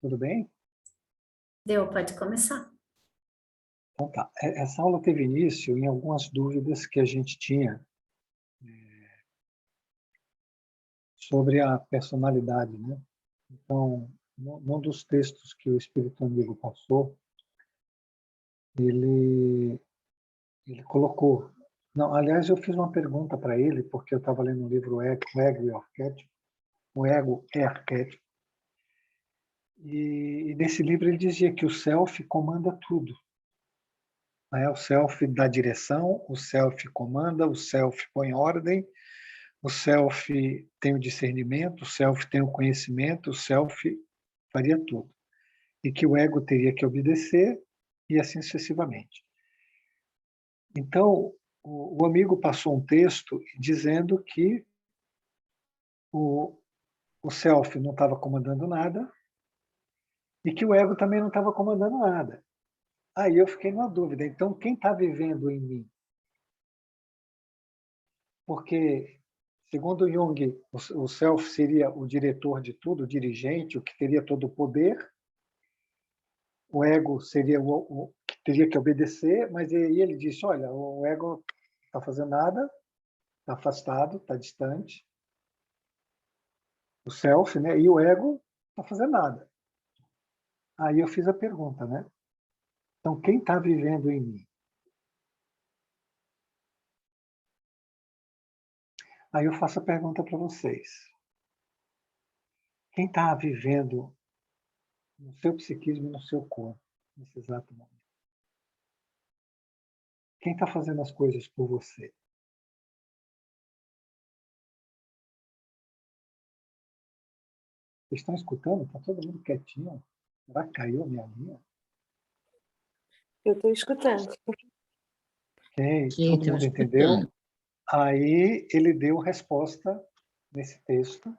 Tudo bem? Deu, pode começar. Então tá. Essa aula teve início em algumas dúvidas que a gente tinha sobre a personalidade, né? Então, num dos textos que o Espírito Amigo passou, ele, ele colocou... Não, aliás, eu fiz uma pergunta para ele, porque eu estava lendo um livro, O Ego e o Arquétipo, O Ego é Arquétipo, e nesse livro ele dizia que o self comanda tudo. Né? O self dá direção, o self comanda, o self põe ordem, o self tem o discernimento, o self tem o conhecimento, o self faria tudo. E que o ego teria que obedecer e assim sucessivamente. Então, o amigo passou um texto dizendo que o, o self não estava comandando nada e que o ego também não estava comandando nada. Aí eu fiquei numa dúvida. Então, quem está vivendo em mim? Porque, segundo Jung, o self seria o diretor de tudo, o dirigente, o que teria todo o poder. O ego seria o que teria que obedecer, mas aí ele disse, olha, o ego não está fazendo nada, está afastado, está distante. O self, né? E o ego não está fazendo nada. Aí eu fiz a pergunta, né? Então, quem está vivendo em mim? Aí eu faço a pergunta para vocês. Quem está vivendo no seu psiquismo e no seu corpo, nesse exato momento? Quem está fazendo as coisas por você? Vocês estão escutando? Está todo mundo quietinho? Será que caiu a minha linha? Eu estou escutando. Ok, Sim, todo estamos mundo entendeu? escutando. Aí ele deu resposta nesse texto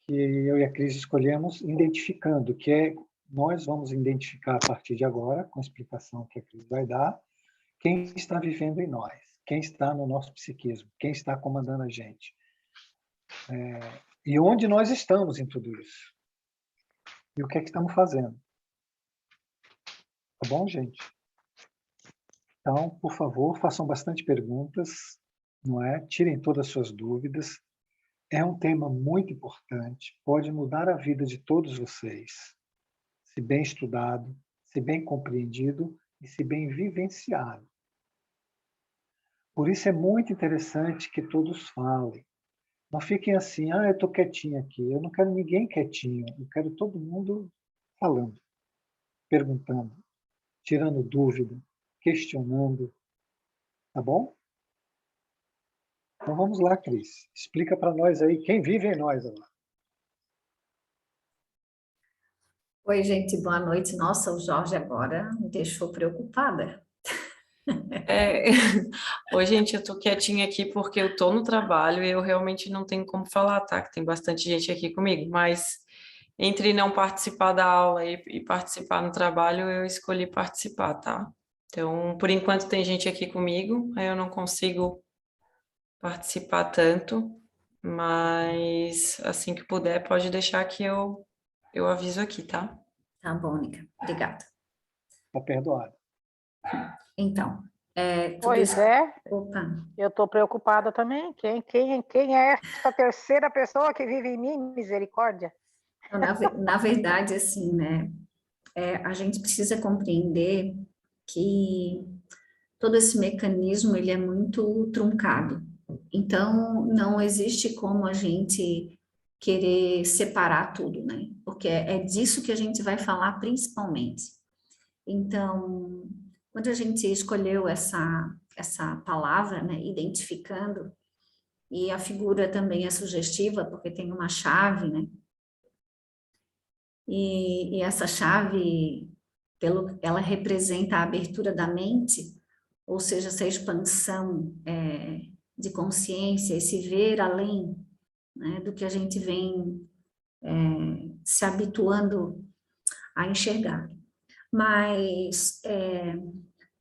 que eu e a Cris escolhemos, identificando, que é, nós vamos identificar a partir de agora, com a explicação que a Cris vai dar, quem está vivendo em nós, quem está no nosso psiquismo, quem está comandando a gente. E onde nós estamos em tudo isso. E o que é que estamos fazendo. Tá bom, gente? Então, por favor, façam bastante perguntas, não é? Tirem todas as suas dúvidas. É um tema muito importante, pode mudar a vida de todos vocês, se bem estudado, se bem compreendido e se bem vivenciado. Por isso é muito interessante que todos falem. Não fiquem assim, eu estou quietinho aqui. Eu não quero ninguém quietinho, eu quero todo mundo falando, perguntando, tirando dúvida, questionando, tá bom? Então vamos lá, Cris. Explica para nós aí quem vive em nós agora. Oi, gente, boa noite. Nossa, o Jorge agora me deixou preocupada. É, Oi, gente, eu tô quietinha aqui porque eu tô no trabalho e eu realmente não tenho como falar, tá? Que tem bastante gente aqui comigo, mas entre não participar da aula e participar no trabalho, eu escolhi participar, tá? Então, por enquanto tem gente aqui comigo, aí eu não consigo participar tanto, mas assim que puder, pode deixar que eu aviso aqui, tá? Tá bom, Nica. Obrigada. Está perdoado. Então, tudo Pois isso... é, Opa, eu estou preocupada também. Quem é essa terceira pessoa que vive em mim? Misericórdia. então, na verdade, assim, né, a gente precisa compreender que todo esse mecanismo, ele é muito truncado. Então, não existe como a gente querer separar tudo, né? Porque é disso que a gente vai falar principalmente. Então, quando a gente escolheu essa palavra, né, identificando, e a figura também é sugestiva, porque tem uma chave, né? E essa chave, ela representa a abertura da mente, ou seja, essa expansão de consciência, esse ver além, né, do que a gente vem se habituando a enxergar. Mas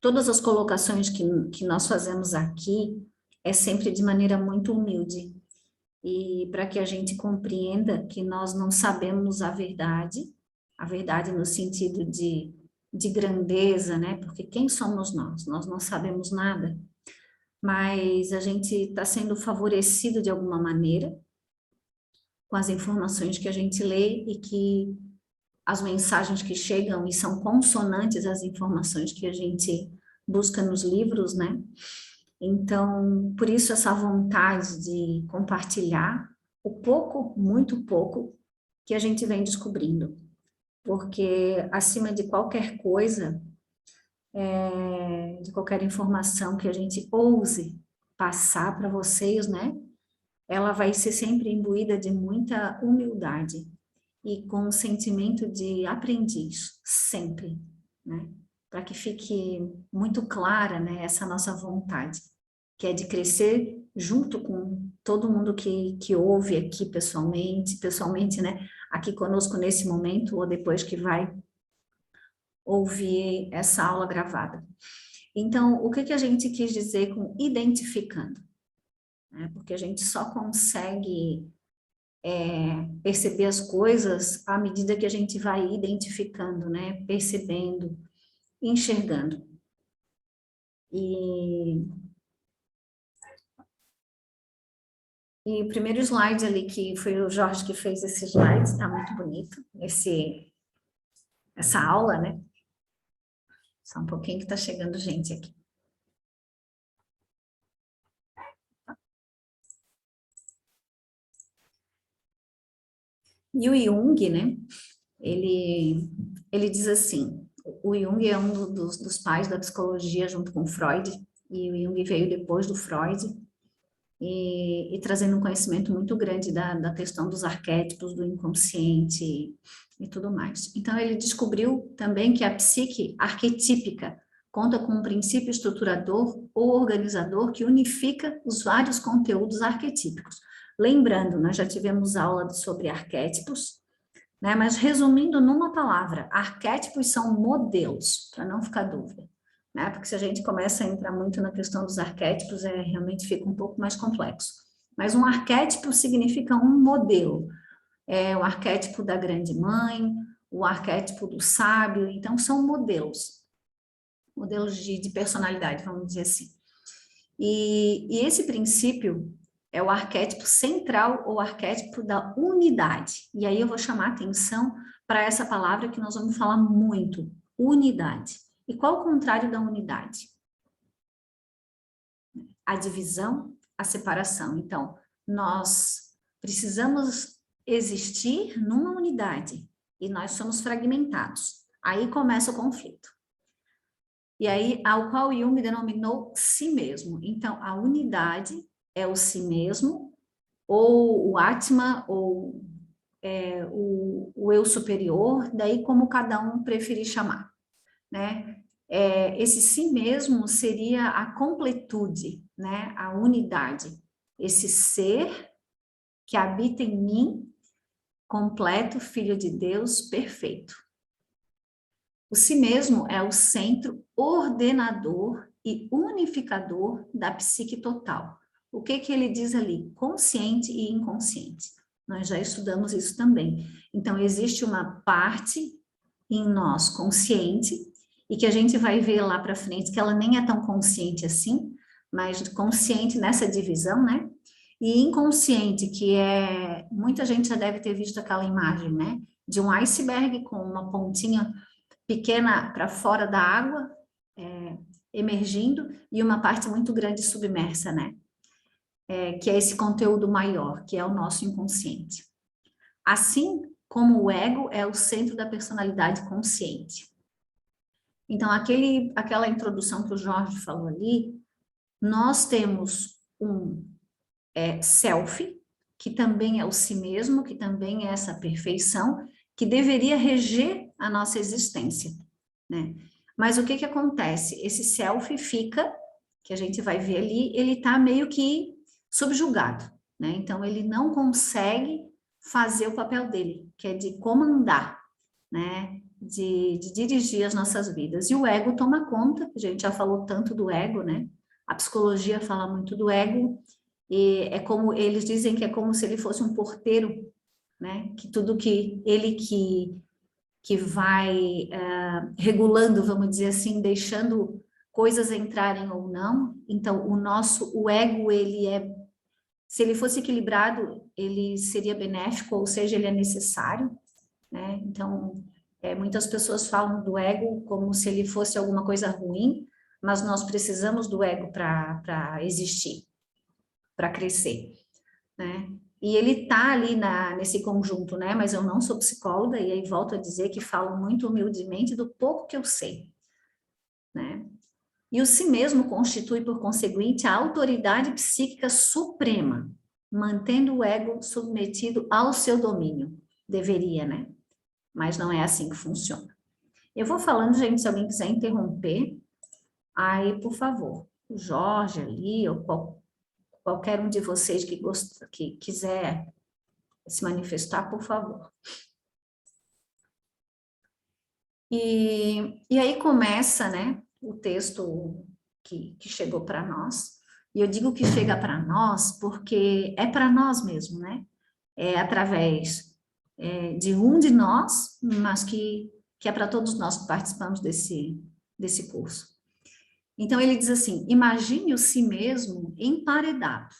todas as colocações que nós fazemos aqui é sempre de maneira muito humilde, e para que a gente compreenda que nós não sabemos a verdade, a verdade no sentido de grandeza, né? Porque quem somos nós? Nós não sabemos nada, mas a gente está sendo favorecido de alguma maneira com as informações que a gente lê e que as mensagens que chegam e são consonantes às informações que a gente busca nos livros, né? Então, por isso essa vontade de compartilhar o pouco, muito pouco, que a gente vem descobrindo. Porque acima de qualquer coisa, de qualquer informação que a gente ouse passar para vocês, né? Ela vai ser sempre imbuída de muita humildade e com um sentimento de aprendiz, sempre, né? Para que fique muito clara, né, essa nossa vontade, que é de crescer junto com todo mundo que ouve aqui pessoalmente, né, aqui conosco nesse momento, ou depois que vai ouvir essa aula gravada. Então, o que a gente quis dizer com identificando? Porque a gente só consegue perceber as coisas à medida que a gente vai identificando, né? Percebendo, enxergando. E o primeiro slide ali, que foi o Jorge que fez esse slide, está muito bonito, essa aula, né? Só um pouquinho que está chegando gente aqui. E o Jung, né? Ele diz assim, o Jung é um dos pais da psicologia junto com Freud, e o Jung veio depois do Freud, e trazendo um conhecimento muito grande da questão dos arquétipos, do inconsciente e tudo mais. Então, ele descobriu também que a psique arquetípica conta com um princípio estruturador ou organizador que unifica os vários conteúdos arquetípicos. Lembrando, nós já tivemos aula sobre arquétipos, né? Mas resumindo numa palavra, arquétipos são modelos, para não ficar dúvida. Né? Porque se a gente começa a entrar muito na questão dos arquétipos, realmente fica um pouco mais complexo. Mas um arquétipo significa um modelo. É o arquétipo da grande mãe, o arquétipo do sábio, então são modelos de personalidade, vamos dizer assim. E esse princípio é o arquétipo central ou arquétipo da unidade. E aí eu vou chamar a atenção para essa palavra que nós vamos falar muito, unidade. E qual o contrário da unidade? A divisão, a separação. Então, nós precisamos existir numa unidade e nós somos fragmentados. Aí começa o conflito. E aí, ao qual Jung denominou si mesmo. Então, a unidade é o si mesmo, ou o Atma, ou o eu superior, daí como cada um preferir chamar, né? Esse si mesmo seria a completude, né? A unidade, esse ser que habita em mim, completo, filho de Deus, perfeito. O si mesmo é o centro ordenador e unificador da psique total. O que ele diz ali? Consciente e inconsciente. Nós já estudamos isso também. Então, existe uma parte em nós consciente, e que a gente vai ver lá para frente que ela nem é tão consciente assim, mas consciente nessa divisão, né? E inconsciente, que muita gente já deve ter visto aquela imagem, né? De um iceberg com uma pontinha pequena para fora da água, emergindo, e uma parte muito grande submersa, né? Que é esse conteúdo maior, que é o nosso inconsciente. Assim como o ego é o centro da personalidade consciente. Então, aquela introdução que o Jorge falou ali, nós temos um self, que também é o si mesmo, que também é essa perfeição, que deveria reger a nossa existência, né? Mas o que acontece? Esse self fica, que a gente vai ver ali, ele está meio que subjugado, né? Então, ele não consegue fazer o papel dele, que é de comandar, né? De dirigir as nossas vidas. E o ego toma conta, a gente já falou tanto do ego, né? A psicologia fala muito do ego, e é como, eles dizem que é como se ele fosse um porteiro, né? Que tudo que ele que que vai regulando, vamos dizer assim, deixando coisas entrarem ou não. Então, o ego, se ele fosse equilibrado, ele seria benéfico, ou seja, ele é necessário, né? Então, muitas pessoas falam do ego como se ele fosse alguma coisa ruim, mas nós precisamos do ego para existir, para crescer, né? E ele está ali nesse conjunto, né? Mas eu não sou psicóloga, e aí volto a dizer que falo muito humildemente do pouco que eu sei, né? E o si mesmo constitui, por conseguinte, a autoridade psíquica suprema, mantendo o ego submetido ao seu domínio. Deveria, né? Mas não é assim que funciona. Eu vou falando, gente, se alguém quiser interromper, aí, por favor, o Jorge ali, ou qualquer um de vocês que quiser se manifestar, por favor. E aí começa, né, o texto que chegou para nós. E eu digo que chega para nós porque é para nós mesmo, né? É através de um de nós, mas que é para todos nós que participamos desse curso. Então, ele diz assim, imagine o si mesmo emparedado,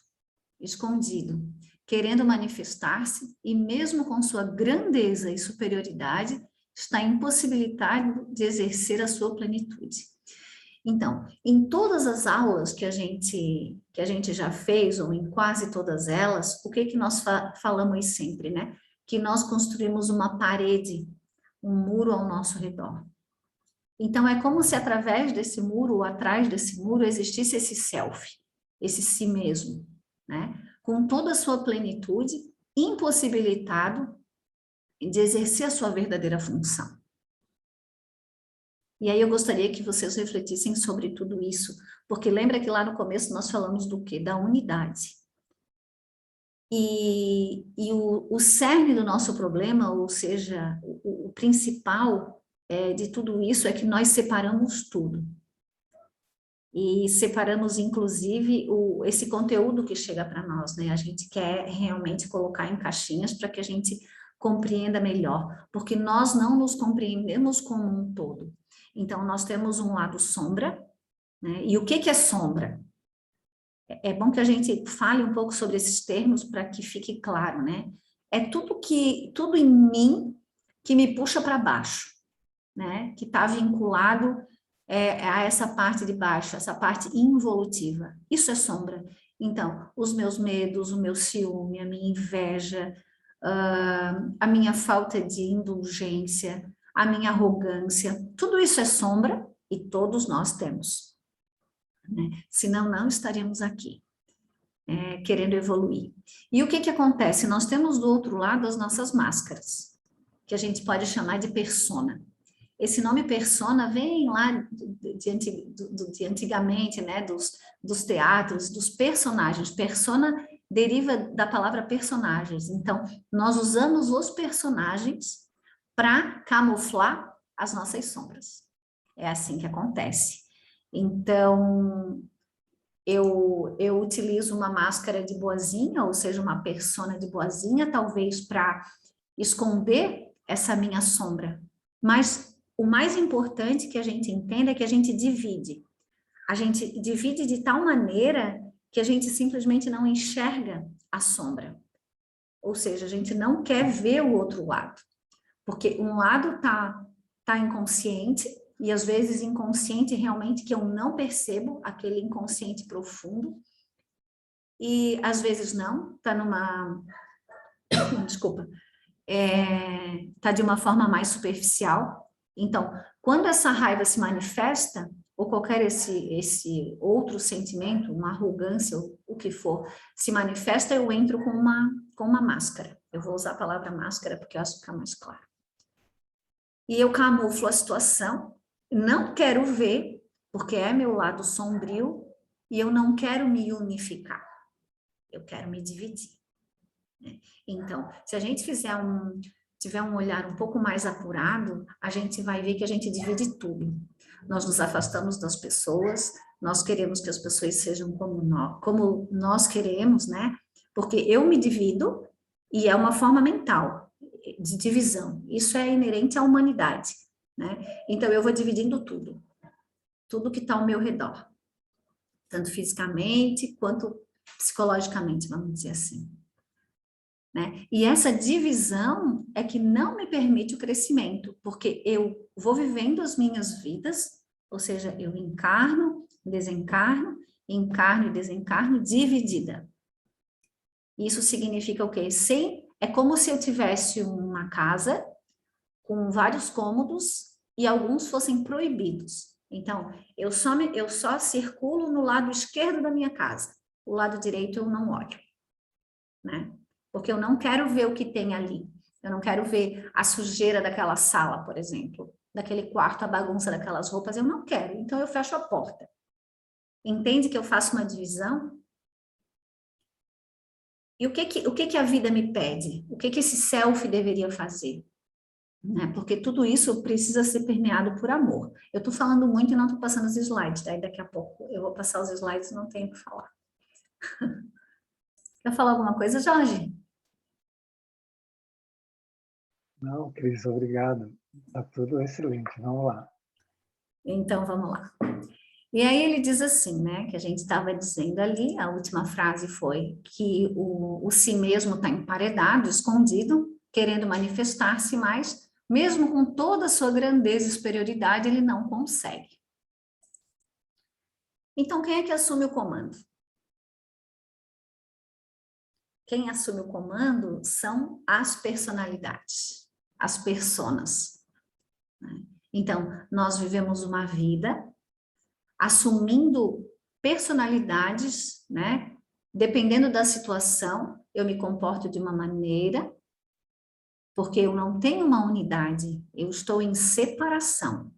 escondido, querendo manifestar-se, e mesmo com sua grandeza e superioridade, está impossibilitado de exercer a sua plenitude. Então, em todas as aulas que a gente já fez, ou em quase todas elas, o que nós falamos sempre, né? Que nós construímos uma parede, um muro ao nosso redor. Então, é como se através desse muro, ou atrás desse muro, existisse esse self, esse si mesmo, né? Com toda a sua plenitude, impossibilitado de exercer a sua verdadeira função. E aí eu gostaria que vocês refletissem sobre tudo isso, porque lembra que lá no começo nós falamos do quê? Da unidade. E o cerne do nosso problema, ou seja, o principal de tudo isso é que nós separamos tudo. E separamos, inclusive, esse conteúdo que chega para nós, né? A gente quer realmente colocar em caixinhas para que a gente compreenda melhor, porque nós não nos compreendemos como um todo. Então, nós temos um lado sombra, né? E o que é sombra? É bom que a gente fale um pouco sobre esses termos para que fique claro, né? É tudo em mim que me puxa para baixo, né? Que está vinculado a essa parte de baixo, essa parte involutiva. Isso é sombra. Então, os meus medos, o meu ciúme, a minha inveja, a minha falta de indulgência, a minha arrogância, tudo isso é sombra e todos nós temos. Né? Senão, não estaríamos aqui, querendo evoluir. E o que acontece? Nós temos do outro lado as nossas máscaras, que a gente pode chamar de persona. Esse nome persona vem lá de antigamente, né, dos teatros, dos personagens. Persona deriva da palavra personagens. Então, nós usamos os personagens para camuflar as nossas sombras. É assim que acontece. Então, eu utilizo uma máscara de boazinha, ou seja, uma persona de boazinha, talvez para esconder essa minha sombra. Mas o mais importante que a gente entenda é que a gente divide. A gente divide de tal maneira que a gente simplesmente não enxerga a sombra. Ou seja, a gente não quer ver o outro lado. Porque um lado tá inconsciente, e às vezes inconsciente realmente que eu não percebo, aquele inconsciente profundo, e às vezes não, tá numa... Desculpa. Tá de uma forma mais superficial. Então, quando essa raiva se manifesta, ou qualquer esse outro sentimento, uma arrogância, ou o que for, se manifesta, eu entro com uma máscara. Eu vou usar a palavra máscara porque eu acho que fica mais claro. E eu camuflo a situação, não quero ver, porque é meu lado sombrio, e eu não quero me unificar. Eu quero me dividir. Né? Então, se a gente tiver um olhar um pouco mais apurado, a gente vai ver que a gente divide tudo. Nós nos afastamos das pessoas, nós queremos que as pessoas sejam como nós queremos, né? Porque eu me divido e é uma forma mental. de divisão. Isso é inerente à humanidade, né? Então, eu vou dividindo tudo que está ao meu redor, tanto fisicamente quanto psicologicamente, vamos dizer assim. Né? E essa divisão é que não me permite o crescimento, porque eu vou vivendo as minhas vidas, ou seja, eu encarno e desencarno dividida. Isso significa o quê? É como se eu tivesse uma casa com vários cômodos e alguns fossem proibidos. Então, eu só circulo no lado esquerdo da minha casa. O lado direito eu não olho, né? Porque eu não quero ver o que tem ali. Eu não quero ver a sujeira daquela sala, por exemplo, daquele quarto, a bagunça daquelas roupas, eu não quero. Então, eu fecho a porta. Entende que eu faço uma divisão? E o que a vida me pede? O que esse self deveria fazer? Né? Porque tudo isso precisa ser permeado por amor. Eu estou falando muito e não estou passando os slides, daí daqui a pouco eu vou passar os slides e não tenho o que falar. Quer falar alguma coisa, Jorge? Não, Cris, obrigado. Está tudo excelente. Vamos lá. Então, vamos lá. E aí ele diz assim, né, que a gente estava dizendo ali, a última frase foi que o si mesmo está emparedado, escondido, querendo manifestar-se, mas mesmo com toda a sua grandeza e superioridade, ele não consegue. Então, quem é que assume o comando? Quem assume o comando são as personalidades, as personas. Então, nós vivemos uma vida assumindo personalidades, né? Dependendo da situação, eu me comporto de uma maneira, porque eu não tenho uma unidade, eu estou em separação.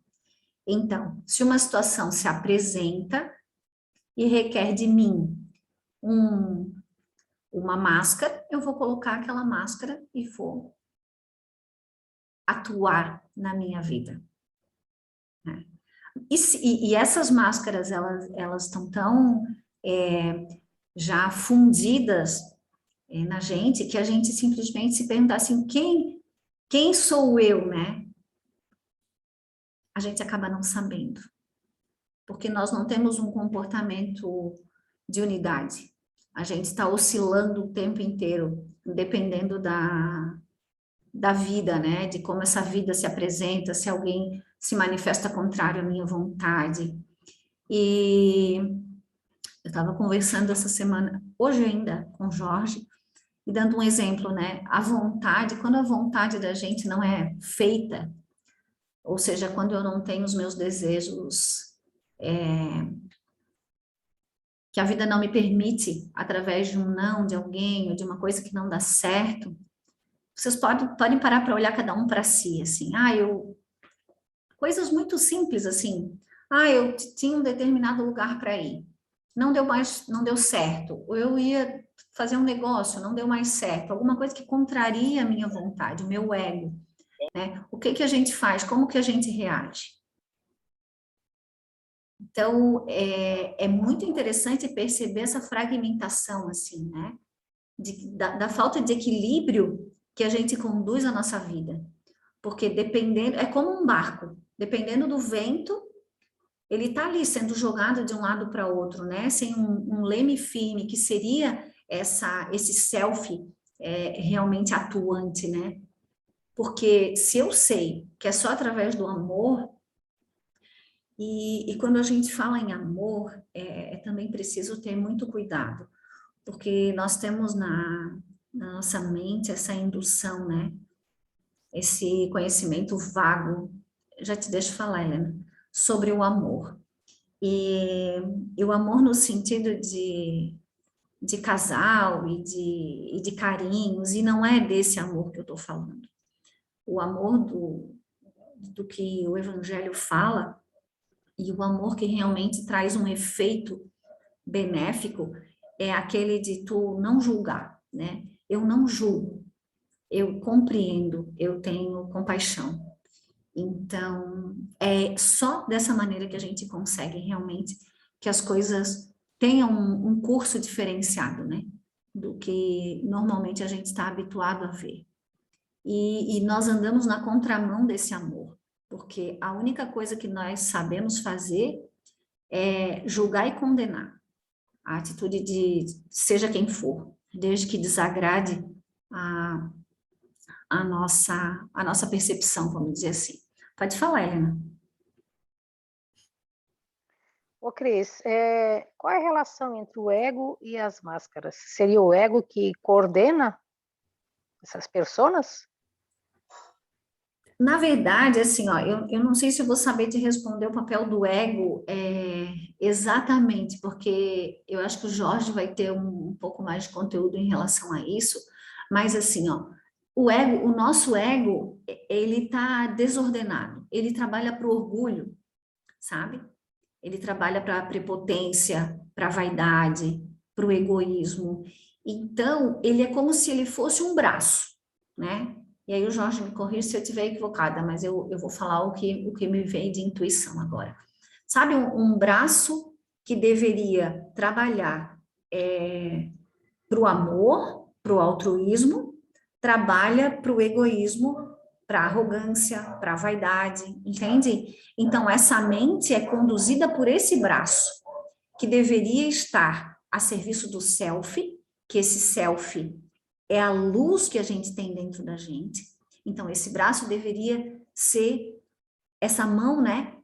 Então, se uma situação se apresenta e requer de mim uma máscara, eu vou colocar aquela máscara e vou atuar na minha vida. Né? E essas máscaras, elas estão tão já fundidas na gente, que a gente simplesmente se perguntar assim, quem sou eu, né? A gente acaba não sabendo. Porque nós não temos um comportamento de unidade. A gente está oscilando o tempo inteiro, dependendo da vida, né? De como essa vida se apresenta, se alguém se manifesta contrário à minha vontade. E eu estava conversando essa semana, hoje ainda, com o Jorge, e dando um exemplo, né? A vontade, quando a vontade da gente não é feita, ou seja, quando eu não tenho os meus desejos, que a vida não me permite, através de um não, de alguém, ou de uma coisa que não dá certo, vocês podem parar para olhar cada um para si, assim, coisas muito simples, assim, eu tinha um determinado lugar para ir, não deu certo, ou eu ia fazer um negócio, não deu mais certo, alguma coisa que contraria a minha vontade, o meu ego, né? O que a gente faz? Como que a gente reage? Então, é muito interessante perceber essa fragmentação, assim, né? Da falta de equilíbrio que a gente conduz a nossa vida. Porque é como um barco, dependendo do vento, ele está ali sendo jogado de um lado para outro, né? Sem um leme firme, que seria esse self realmente atuante, né? Porque se eu sei que é só através do amor, e quando a gente fala em amor, é também preciso ter muito cuidado, porque nós temos na nossa mente essa indução, né? Esse conhecimento vago, já te deixo falar, Helena, sobre o amor. E o amor no sentido de casal e de carinhos, e não é desse amor que eu estou falando. O amor do que o Evangelho fala, e o amor que realmente traz um efeito benéfico, é aquele de tu não julgar, né? Eu não julgo, eu compreendo, eu tenho compaixão. Então, é só dessa maneira que a gente consegue realmente que as coisas tenham um curso diferenciado, né? Do que normalmente a gente está habituado a ver. e nós andamos na contramão desse amor, porque a única coisa que nós sabemos fazer é julgar e condenar. A atitude de seja quem for, desde que desagrade a, a nossa percepção, vamos dizer assim. Pode falar, Helena. Ô, Cris, qual é a relação entre o ego e as máscaras? Seria o ego que coordena essas pessoas? Na verdade, assim, ó, eu não sei se eu vou saber te responder o papel do ego exatamente, porque eu acho que o Jorge vai ter um pouco mais de conteúdo em relação a isso, mas assim, ó, o ego, o nosso ego, ele está desordenado, ele trabalha para o orgulho, sabe? Ele trabalha para a prepotência, para a vaidade, para o egoísmo. Então, ele é como se ele fosse um braço, né? E aí o Jorge me corrige se eu estiver equivocada, mas eu vou falar o que me veio de intuição agora. Sabe, um braço que deveria trabalhar para o amor, para o altruísmo, trabalha para o egoísmo, para a arrogância, para a vaidade, entende? Então, essa mente é conduzida por esse braço, que deveria estar a serviço do self, que esse self é a luz que a gente tem dentro da gente. Então, esse braço deveria ser essa mão, né,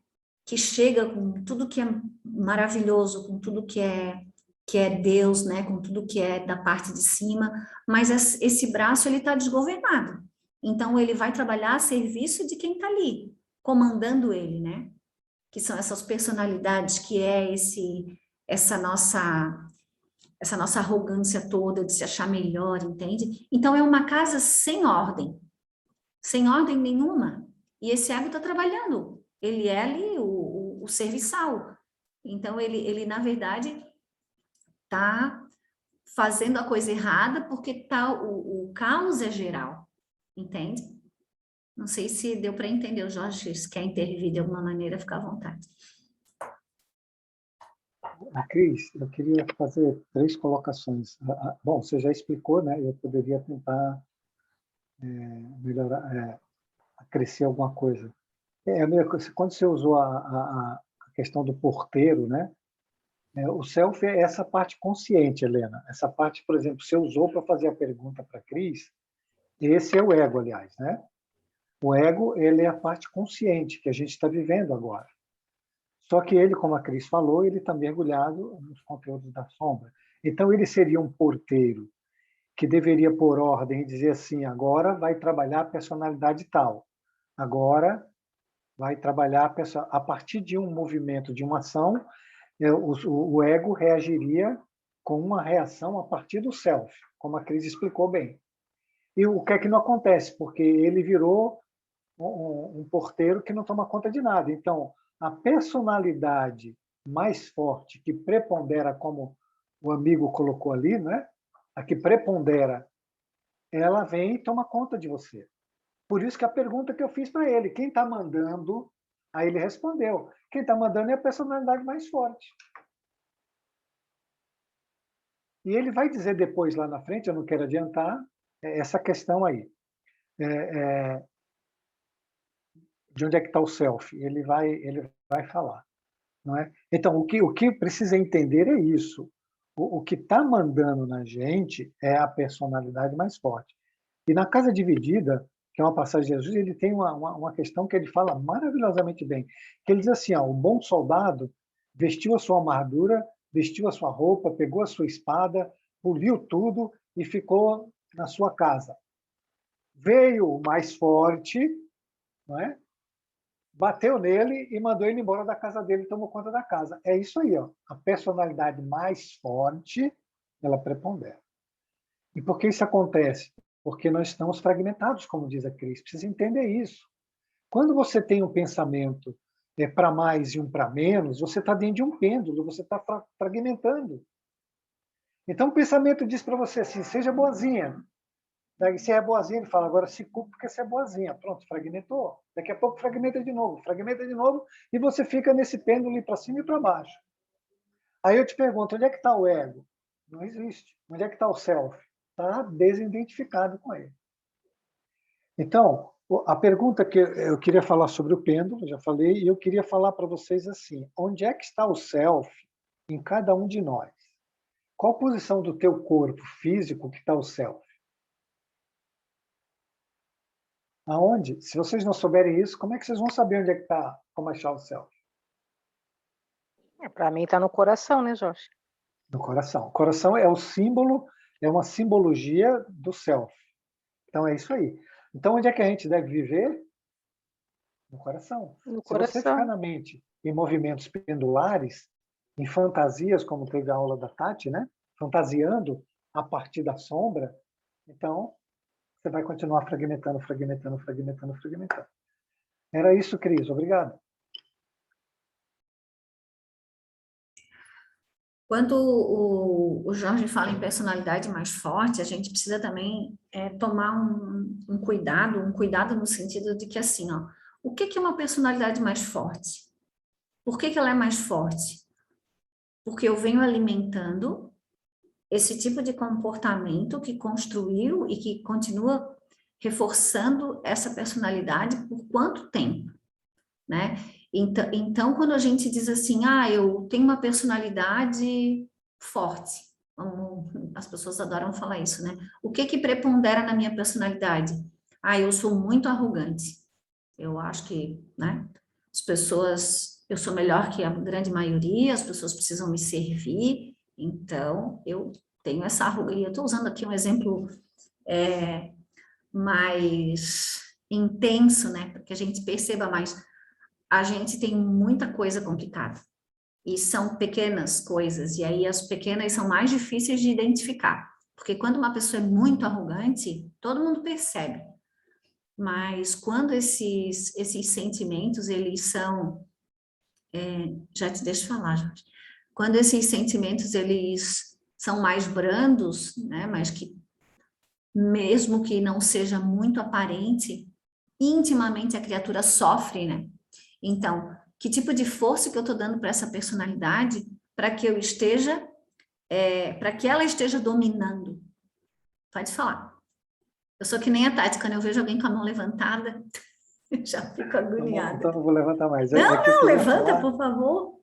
que chega com tudo que é maravilhoso, com tudo que é Deus, né, com tudo que é da parte de cima, mas esse braço ele está desgovernado. Então ele vai trabalhar a serviço de quem está ali, comandando ele, né? Que são essas personalidades, que é essa nossa arrogância toda de se achar melhor, entende? Então é uma casa sem ordem nenhuma. E esse ego está trabalhando. Ele é ali o serviçal. Então ele na verdade está fazendo a coisa errada porque tá, o caos é geral, entende? Não sei se deu para entender, o Jorge, se quer intervir de alguma maneira, fica à vontade. Cris, eu queria fazer 3 colocações. Bom, você já explicou, né? Eu poderia tentar melhorar, acrescer alguma coisa. Quando você usou a questão do porteiro, né? O self é essa parte consciente, Helena. Essa parte, por exemplo, você usou para fazer a pergunta para a Cris, esse é o ego, aliás, né? O ego, ele é a parte consciente que a gente está vivendo agora. Só que ele, como a Cris falou, ele está mergulhado nos conteúdos da sombra. Então, ele seria um porteiro que deveria pôr ordem e dizer assim, agora vai trabalhar a personalidade tal. Agora vai trabalhar a partir de um movimento, de uma ação, o ego reagiria com uma reação a partir do self, como a Cris explicou bem. E o que é que não acontece? Porque ele virou um porteiro que não toma conta de nada. Então, a personalidade mais forte, que prepondera, como o amigo colocou ali, né? A que prepondera, ela vem e toma conta de você. Por isso que a pergunta que eu fiz para ele, quem está mandando? Aí ele respondeu, quem está mandando é a personalidade mais forte. E ele vai dizer depois, lá na frente, eu não quero adiantar, essa questão aí. De onde é que está o self? Ele vai falar. Não é? Então, o que precisa entender é isso. O que está mandando na gente é a personalidade mais forte. E na Casa Dividida, que é uma passagem de Jesus, ele tem uma questão que ele fala maravilhosamente bem. Que ele diz assim, o bom soldado vestiu a sua armadura, vestiu a sua roupa, pegou a sua espada, poliu tudo e ficou na sua casa. Veio o mais forte, não é? Bateu nele e mandou ele embora da casa dele, tomou conta da casa. É isso aí, ó. A personalidade mais forte, ela prepondera. E por que isso acontece? Porque nós estamos fragmentados, como diz a Cris. Precisa entender isso. Quando você tem um pensamento para mais e um para menos, você está dentro de um pêndulo, você está fragmentando. Então, o pensamento diz para você assim, seja boazinha. Daí, se é boazinha, ele fala, agora se culpa porque você é boazinha. Pronto, fragmentou. Daqui a pouco fragmenta de novo, e você fica nesse pêndulo para cima e para baixo. Aí eu te pergunto, onde é que está o ego? Não existe. Onde é que está o self? Está desidentificado com ele. Então, a pergunta que eu queria falar sobre o pêndulo, já falei, e eu queria falar para vocês assim, onde é que está o self em cada um de nós? Qual posição do teu corpo físico que está o self? Aonde? Se vocês não souberem isso, como é que vocês vão saber onde é que está, como achar o self? Para mim está no coração, né, Jorge? No coração. O coração é o símbolo, é uma simbologia do self. Então é isso aí. Então onde é que a gente deve viver? No coração. No Se você ficar coração. na mente em movimentos pendulares, em fantasias, como teve a aula da Tati, né? Fantasiando a partir da sombra, então você vai continuar fragmentando, fragmentando, fragmentando, fragmentando. Era isso, Cris. Obrigado. Quando o Jorge fala em personalidade mais forte, a gente precisa também tomar um cuidado no sentido de que, assim, ó, o que é uma personalidade mais forte? Por que ela é mais forte? Porque eu venho alimentando esse tipo de comportamento que construiu e que continua reforçando essa personalidade por quanto tempo, né? Então, quando a gente diz assim, eu tenho uma personalidade forte, as pessoas adoram falar isso, né? O que prepondera na minha personalidade? Eu sou muito arrogante. Eu acho que, né? Eu sou melhor que a grande maioria, as pessoas precisam me servir, então eu tenho essa arrogância. Eu estou usando aqui um exemplo mais intenso, né? Para que a gente perceba mais. A gente tem muita coisa complicada. E são pequenas coisas, e aí as pequenas são mais difíceis de identificar. Porque quando uma pessoa é muito arrogante, todo mundo percebe. Mas quando esses sentimentos, eles são... já te deixo falar, Jorge. Quando esses sentimentos, eles são mais brandos, né? Mas que, mesmo que não seja muito aparente, intimamente a criatura sofre, né? Então, que tipo de força que eu estou dando para essa personalidade para que eu esteja, para que ela esteja dominando? Pode falar. Eu sou que nem a Tati, quando eu vejo alguém com a mão levantada, eu já fico agoniada. Então não vou levantar mais. Não, levanta, por favor.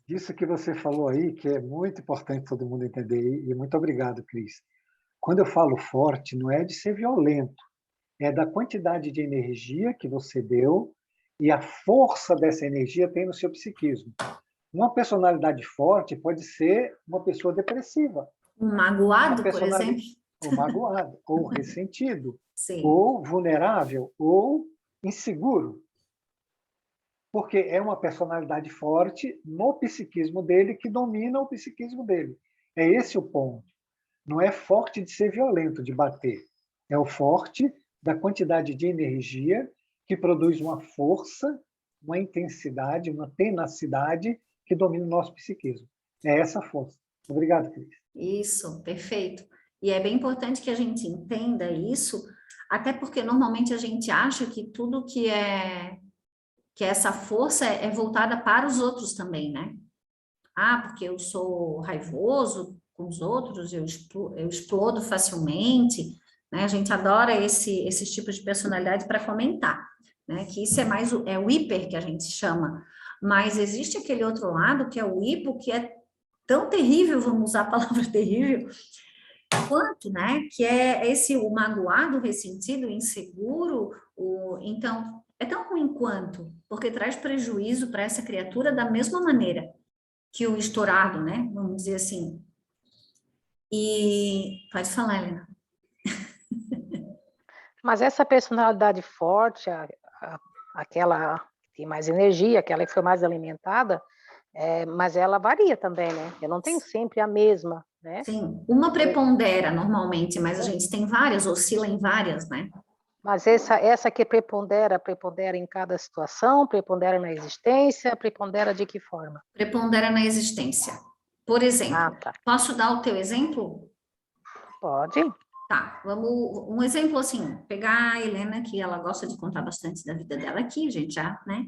Isso que você falou aí, que é muito importante todo mundo entender, e muito obrigado, Cris. Quando eu falo forte, não é de ser violento, é da quantidade de energia que você deu e a força dessa energia tem no seu psiquismo. Uma personalidade forte pode ser uma pessoa depressiva. Um magoado, por exemplo. Ou magoado, ou ressentido, Sim. ou vulnerável, ou inseguro. Porque é uma personalidade forte no psiquismo dele que domina o psiquismo dele. É esse o ponto. Não é forte de ser violento, de bater. É o forte da quantidade de energia que produz uma força, uma intensidade, uma tenacidade que domina o nosso psiquismo. É essa força. Obrigado, Cris. Isso, perfeito. E é bem importante que a gente entenda isso, até porque normalmente a gente acha que tudo que essa força é voltada para os outros também, né? Porque eu sou raivoso com os outros, eu explodo facilmente, né? A gente adora esses tipos de personalidade para comentar, né? Que isso é mais o hiper que a gente chama, mas existe aquele outro lado que é o hipo, que é tão terrível, vamos usar a palavra terrível, quanto, né? Que é o magoado, o ressentido, o inseguro, então é tão ruim quanto, porque traz prejuízo para essa criatura da mesma maneira que o estourado, né? Vamos dizer assim. E pode falar, Helena. Mas essa personalidade forte, aquela que tem mais energia, aquela que foi mais alimentada, mas ela varia também, né? Eu não tenho sempre a mesma, né? Sim, uma prepondera normalmente, mas a gente tem várias, oscila em várias, né? Mas essa que prepondera em cada situação, prepondera na existência, prepondera de que forma? Prepondera na existência. Por exemplo, Tá. Posso dar o teu exemplo? Pode. Tá, um exemplo assim, pegar a Helena, que ela gosta de contar bastante da vida dela aqui, a gente já, né,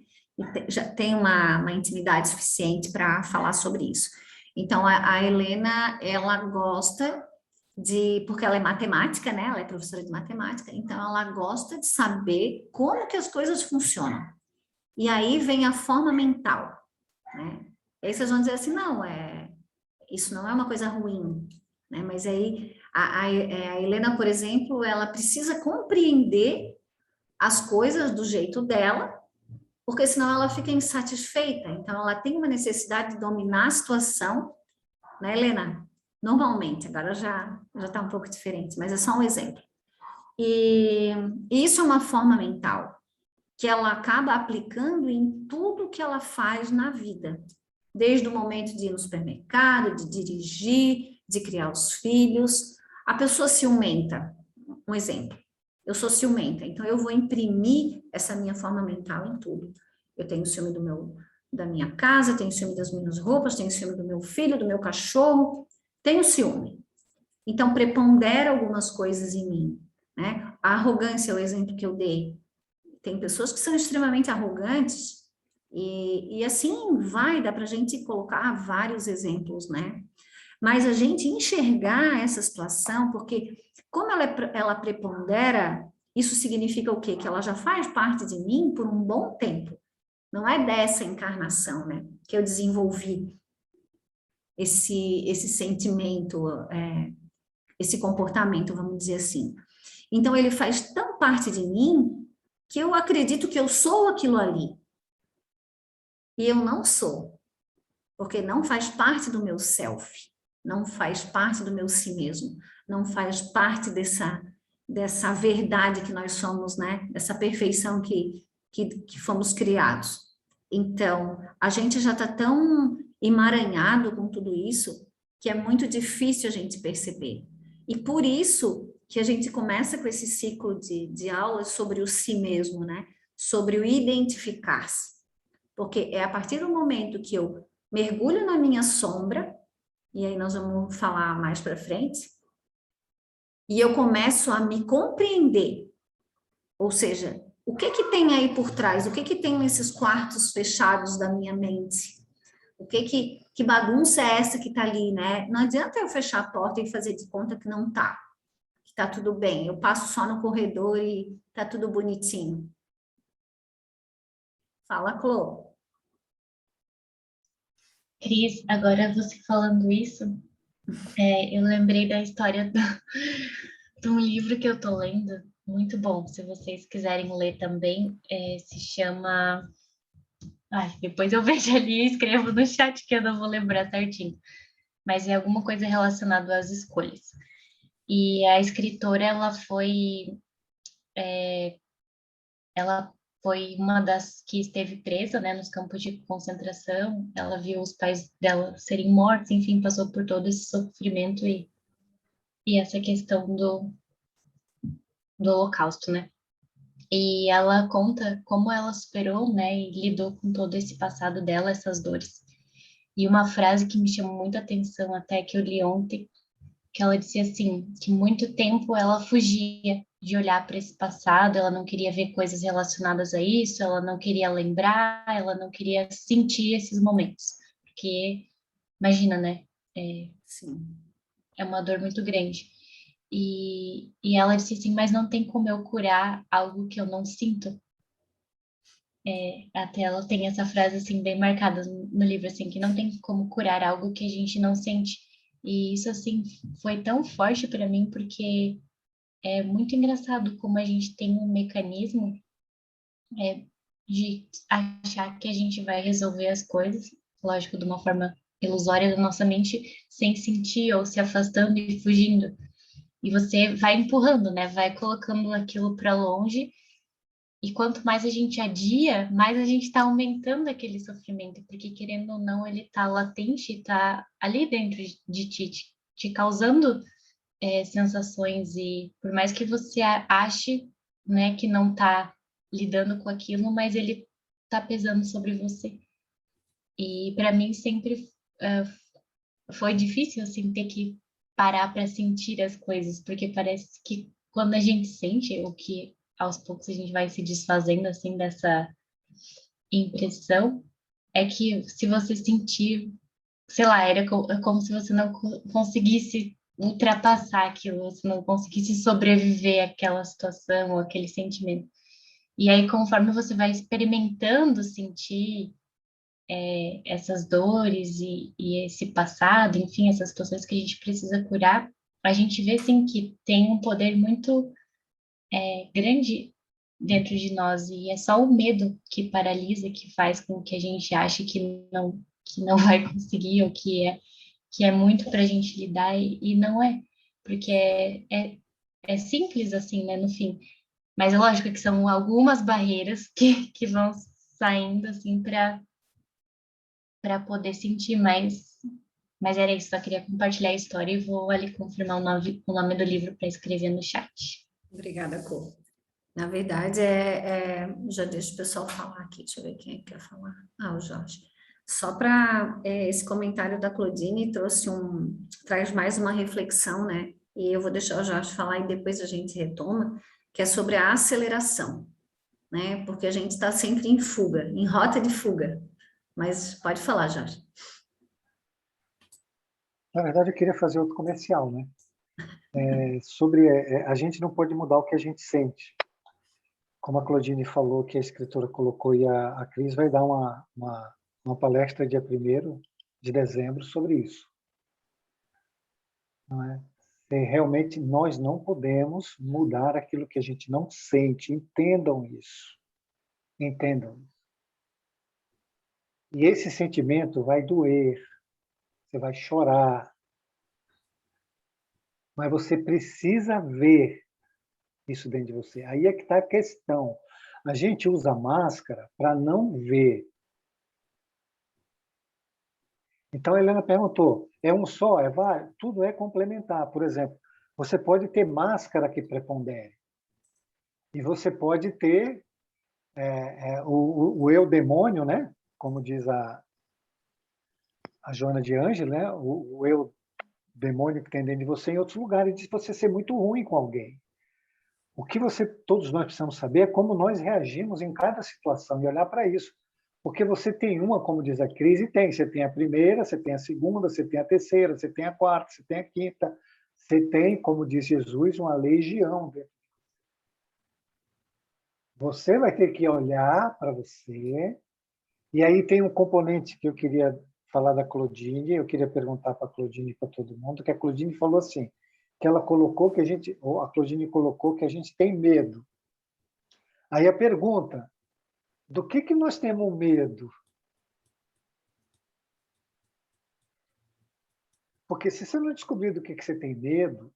já tem uma intimidade suficiente para falar sobre isso. Então, a Helena, ela gosta porque ela é matemática, né? Ela é professora de matemática, então ela gosta de saber como que as coisas funcionam. E aí vem a forma mental, né? E aí vocês vão dizer assim, não, isso não é uma coisa ruim, né? Mas aí a Helena, por exemplo, ela precisa compreender as coisas do jeito dela, porque senão ela fica insatisfeita. Então ela tem uma necessidade de dominar a situação, né, Helena? Normalmente, agora já está um pouco diferente, mas é só um exemplo. E isso é uma forma mental que ela acaba aplicando em tudo que ela faz na vida, desde o momento de ir no supermercado, de dirigir, de criar os filhos. A pessoa ciumenta, um exemplo. Eu sou ciumenta, então eu vou imprimir essa minha forma mental em tudo. Eu tenho ciúme da minha casa, tenho ciúme das minhas roupas, tenho ciúme do meu filho, do meu cachorro, tenho ciúme. Então, prepondera algumas coisas em mim, né? A arrogância é o exemplo que eu dei. Tem pessoas que são extremamente arrogantes e assim dá para a gente colocar vários exemplos, né? Mas a gente enxergar essa situação, porque como ela prepondera, isso significa o quê? Que ela já faz parte de mim por um bom tempo. Não é dessa encarnação, né? Que eu desenvolvi esse sentimento, esse comportamento, vamos dizer assim. Então, ele faz tão parte de mim que eu acredito que eu sou aquilo ali. E eu não sou, porque não faz parte do meu self, não faz parte do meu si mesmo, não faz parte dessa verdade que nós somos, né? Dessa perfeição que fomos criados. Então, a gente já está tão emaranhado com tudo isso que é muito difícil a gente perceber. E por isso que a gente começa com esse ciclo de aulas sobre o si mesmo, né? Sobre o identificar-se. Porque é a partir do momento que eu mergulho na minha sombra, e aí nós vamos falar mais para frente, e eu começo a me compreender. Ou seja, o que tem aí por trás? O que tem nesses quartos fechados da minha mente? Que bagunça é essa que tá ali, né? Não adianta eu fechar a porta e fazer de conta que não tá, que tá tudo bem. Eu passo só no corredor e tá tudo bonitinho. Fala, Clô. Cris, agora você falando isso, eu lembrei da história de um livro que eu tô lendo, muito bom, se vocês quiserem ler também, se chama... Ai, depois eu vejo ali e escrevo no chat que eu não vou lembrar certinho, mas é alguma coisa relacionada às escolhas. E a escritora, ela foi uma das que esteve presa, né, nos campos de concentração. Ela viu os pais dela serem mortos, enfim, passou por todo esse sofrimento e essa questão do Holocausto, né? E ela conta como ela superou, né, e lidou com todo esse passado dela, essas dores. E uma frase que me chamou muita atenção, até que eu li ontem, que ela dizia assim, que muito tempo ela fugia de olhar para esse passado, ela não queria ver coisas relacionadas a isso, ela não queria lembrar, ela não queria sentir esses momentos, porque imagina, né? Sim. É uma dor muito grande. E ela disse assim, mas não tem como eu curar algo que eu não sinto. Até ela tem essa frase assim bem marcada no livro, assim, que não tem como curar algo que a gente não sente. E isso assim foi tão forte para mim porque é muito engraçado como a gente tem um mecanismo de achar que a gente vai resolver as coisas, lógico, de uma forma ilusória da nossa mente, sem sentir ou se afastando e fugindo. E você vai empurrando, né? Vai colocando aquilo para longe. E quanto mais a gente adia, mais a gente está aumentando aquele sofrimento, porque querendo ou não, ele está latente, está ali dentro de ti, te causando sensações. E por mais que você ache, né, que não está lidando com aquilo, mas ele está pesando sobre você. E para mim sempre foi difícil assim ter que parar para sentir as coisas, porque parece que quando a gente sente o que aos poucos a gente vai se desfazendo assim dessa impressão, é que se você sentir, sei lá, como se você não conseguisse ultrapassar aquilo, você não conseguisse sobreviver àquela situação ou aquele sentimento. E aí, conforme você vai experimentando sentir essas dores e esse passado, enfim, essas situações que a gente precisa curar, a gente vê, sim, que tem um poder muito grande dentro de nós, e é só o medo que paralisa, que faz com que a gente ache que não vai conseguir, ou que é muito para a gente lidar, e não é, porque é simples assim, né, no fim. Mas é lógico que são algumas barreiras que vão saindo assim para poder sentir mais. Mas era isso, só queria compartilhar a história e vou ali confirmar o nome do livro para escrever no chat. Obrigada, Cor. Na verdade, já deixa o pessoal falar aqui, deixa eu ver quem é que quer falar. Ah, o Jorge. Só para esse comentário da Claudine traz mais uma reflexão, né? E eu vou deixar o Jorge falar e depois a gente retoma, que é sobre a aceleração, né? Porque a gente está sempre em fuga, em rota de fuga. Mas pode falar, Jorge. Na verdade, eu queria fazer outro comercial, né? A gente não pode mudar o que a gente sente. Como a Claudine falou, que a escritora colocou, e a Cris vai dar uma palestra dia 1º de dezembro sobre isso. Não é? Realmente, nós não podemos mudar aquilo que a gente não sente. Entendam isso. Entendam isso. E esse sentimento vai doer, você vai chorar, mas você precisa ver isso dentro de você. Aí é que está a questão. A gente usa máscara para não ver. Então, a Helena perguntou, é um só? É vários? Tudo é complementar. Por exemplo, você pode ter máscara que prepondere. E você pode ter o eu demônio, né? Como diz a Joana de Ângeles, né? O eu demônio que tem dentro de você em outros lugares, diz você ser muito ruim com alguém. O que todos nós precisamos saber é como nós reagimos em cada situação e olhar para isso. Porque você tem como diz a Cris, você tem a primeira, você tem a segunda, você tem a terceira, você tem a quarta, você tem a quinta, você tem, como diz Jesus, uma legião. Você vai ter que olhar para você, e aí tem um componente que eu queria falar da Claudine, eu queria perguntar para a Claudine e para todo mundo, que a Claudine falou assim, que ela colocou que a Claudine colocou que a gente tem medo. Aí a pergunta, do que nós temos medo? Porque se você não descobrir do que você tem medo,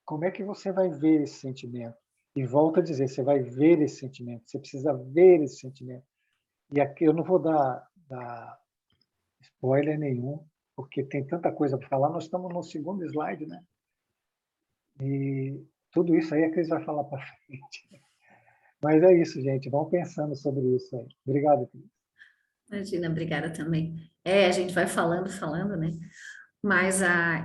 como é que você vai ver esse sentimento? E volto a dizer, você vai ver esse sentimento, você precisa ver esse sentimento. E aqui eu não vou dar spoiler nenhum, porque tem tanta coisa para falar. Nós estamos no segundo slide, né? E tudo isso aí a Cris vai falar para frente. Mas é isso, gente. Vamos pensando sobre isso aí. Obrigado, Cris. Imagina, obrigada também. A gente vai falando, né? Mas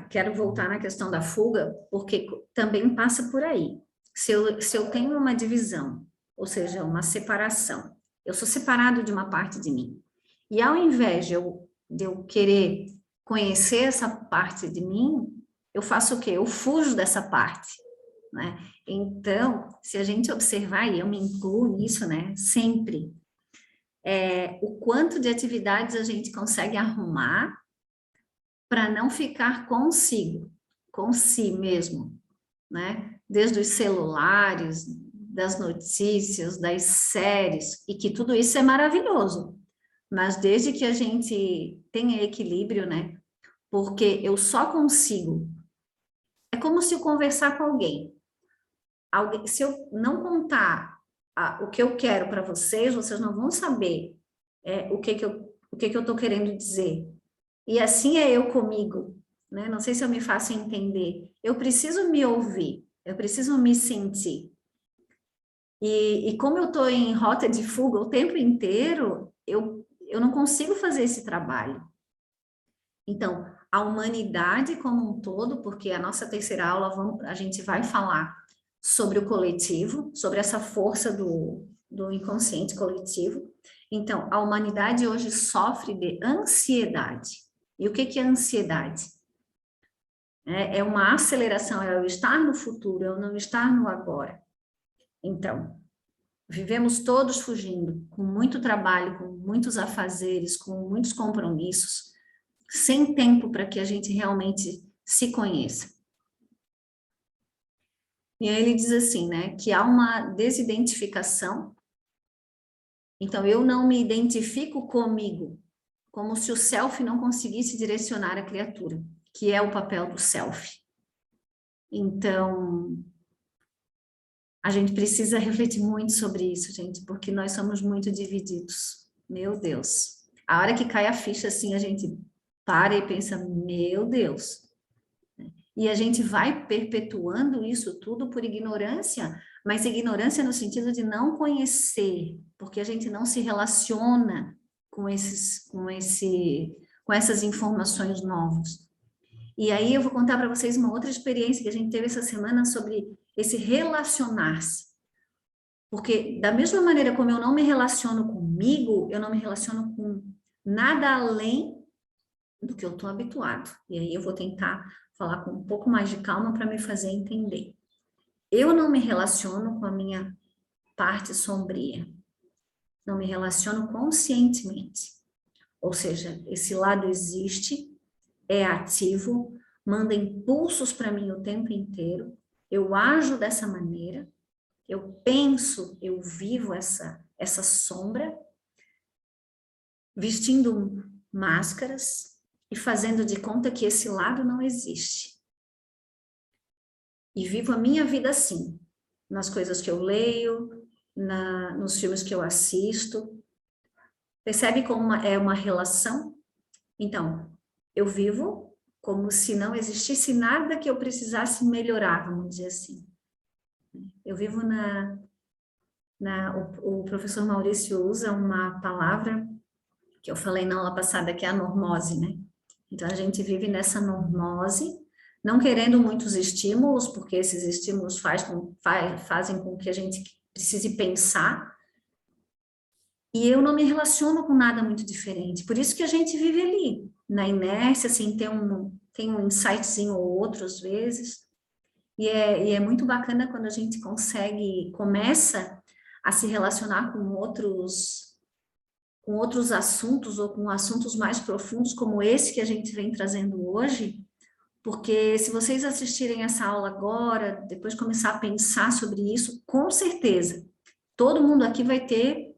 quero voltar na questão da fuga, porque também passa por aí. Se eu tenho uma divisão, ou seja, uma separação, eu sou separado de uma parte de mim, e ao invés de eu querer conhecer essa parte de mim, eu faço o quê? Eu fujo dessa parte, né? Então, se a gente observar, e eu me incluo nisso, né? Sempre, o quanto de atividades a gente consegue arrumar para não ficar consigo, com si mesmo, né? Desde os celulares, das notícias, das séries, e que tudo isso é maravilhoso, mas desde que a gente tenha equilíbrio, né? Porque eu só consigo. É como se eu conversar com alguém. Se eu não contar o que eu quero para vocês não vão saber o que eu estou querendo dizer. E assim é eu comigo, né? Não sei se eu me faço entender. Eu preciso me ouvir, eu preciso me sentir. E como eu estou em rota de fuga o tempo inteiro, eu não consigo fazer esse trabalho. Então, a humanidade como um todo, porque a nossa terceira aula a gente vai falar sobre o coletivo, sobre essa força do inconsciente coletivo. Então, a humanidade hoje sofre de ansiedade. E o que é ansiedade? É uma aceleração, é o estar no futuro, é o não estar no agora. Então, vivemos todos fugindo, com muito trabalho, com muitos afazeres, com muitos compromissos, sem tempo para que a gente realmente se conheça. E aí ele diz assim, né, que há uma desidentificação. Então, eu não me identifico comigo, como se o self não conseguisse direcionar a criatura, que é o papel do self. Então, a gente precisa refletir muito sobre isso, gente, porque nós somos muito divididos. Meu Deus. A hora que cai a ficha, assim, a gente para e pensa, meu Deus. E a gente vai perpetuando isso tudo por ignorância, mas ignorância no sentido de não conhecer, porque a gente não se relaciona com essas informações novas. E aí eu vou contar para vocês uma outra experiência que a gente teve essa semana sobre esse relacionar-se. Porque da mesma maneira como eu não me relaciono comigo, eu não me relaciono com nada além do que eu estou habituado. E aí eu vou tentar falar com um pouco mais de calma para me fazer entender. Eu não me relaciono com a minha parte sombria. Não me relaciono conscientemente. Ou seja, esse lado existe, é ativo, manda impulsos para mim o tempo inteiro. Eu ajo dessa maneira, eu penso, eu vivo essa sombra, vestindo máscaras e fazendo de conta que esse lado não existe. E vivo a minha vida assim, nas coisas que eu leio, nos filmes que eu assisto. Percebe como é uma relação? Então, eu vivo como se não existisse nada que eu precisasse melhorar, vamos dizer assim. Eu vivo o professor Maurício usa uma palavra que eu falei na aula passada, que é a normose, né? Então, a gente vive nessa normose, não querendo muitos estímulos, porque esses estímulos fazem com que a gente precise pensar, e eu não me relaciono com nada muito diferente. Por isso que a gente vive ali, na inércia, assim, tem um insightzinho ou outro, às vezes, e é muito bacana quando a gente começa a se relacionar com outros assuntos, ou com assuntos mais profundos, como esse que a gente vem trazendo hoje, porque se vocês assistirem essa aula agora, depois começar a pensar sobre isso, com certeza, todo mundo aqui vai ter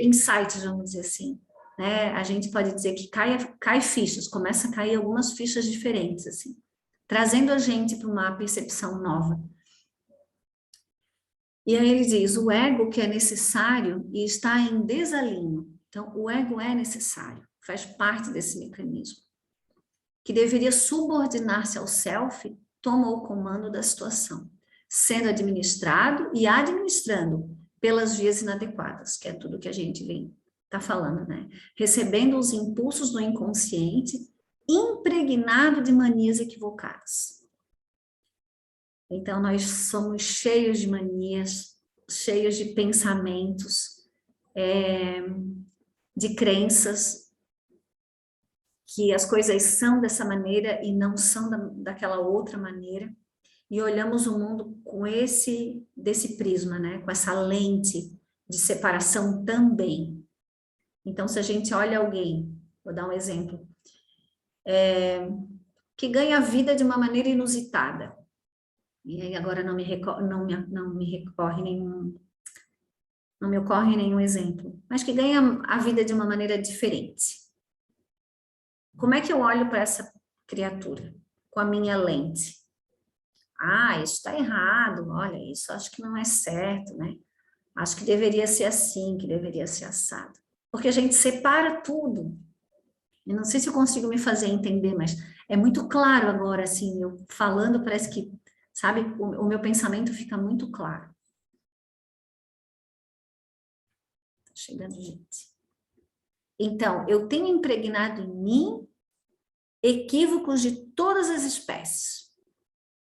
insights, vamos dizer assim, né? A gente pode dizer que cai fichas, começa a cair algumas fichas diferentes, assim, trazendo a gente para uma percepção nova. E aí ele diz, o ego que é necessário e está em desalinho. Então, o ego é necessário, faz parte desse mecanismo, que deveria subordinar-se ao self, toma o comando da situação, sendo administrado e administrando pelas vias inadequadas, que é tudo que a gente está falando, né? Recebendo os impulsos do inconsciente, impregnado de manias equivocadas. Então, nós somos cheios de manias, cheios de pensamentos, de crenças, que as coisas são dessa maneira e não são daquela outra maneira, e olhamos o mundo com desse prisma, né? Com essa lente de separação também. Então, se a gente olha alguém, vou dar um exemplo, que ganha a vida de uma maneira inusitada, e aí agora não me ocorre nenhum exemplo, mas que ganha a vida de uma maneira diferente. Como é que eu olho para essa criatura? Com a minha lente. Ah, isso está errado, olha, isso acho que não é certo, né? Acho que deveria ser assim, que deveria ser assado. Porque a gente separa tudo. Eu não sei se eu consigo me fazer entender, mas é muito claro agora, assim, eu falando parece que, sabe, o meu pensamento fica muito claro. Tá chegando gente. Então, eu tenho impregnado em mim equívocos de todas as espécies.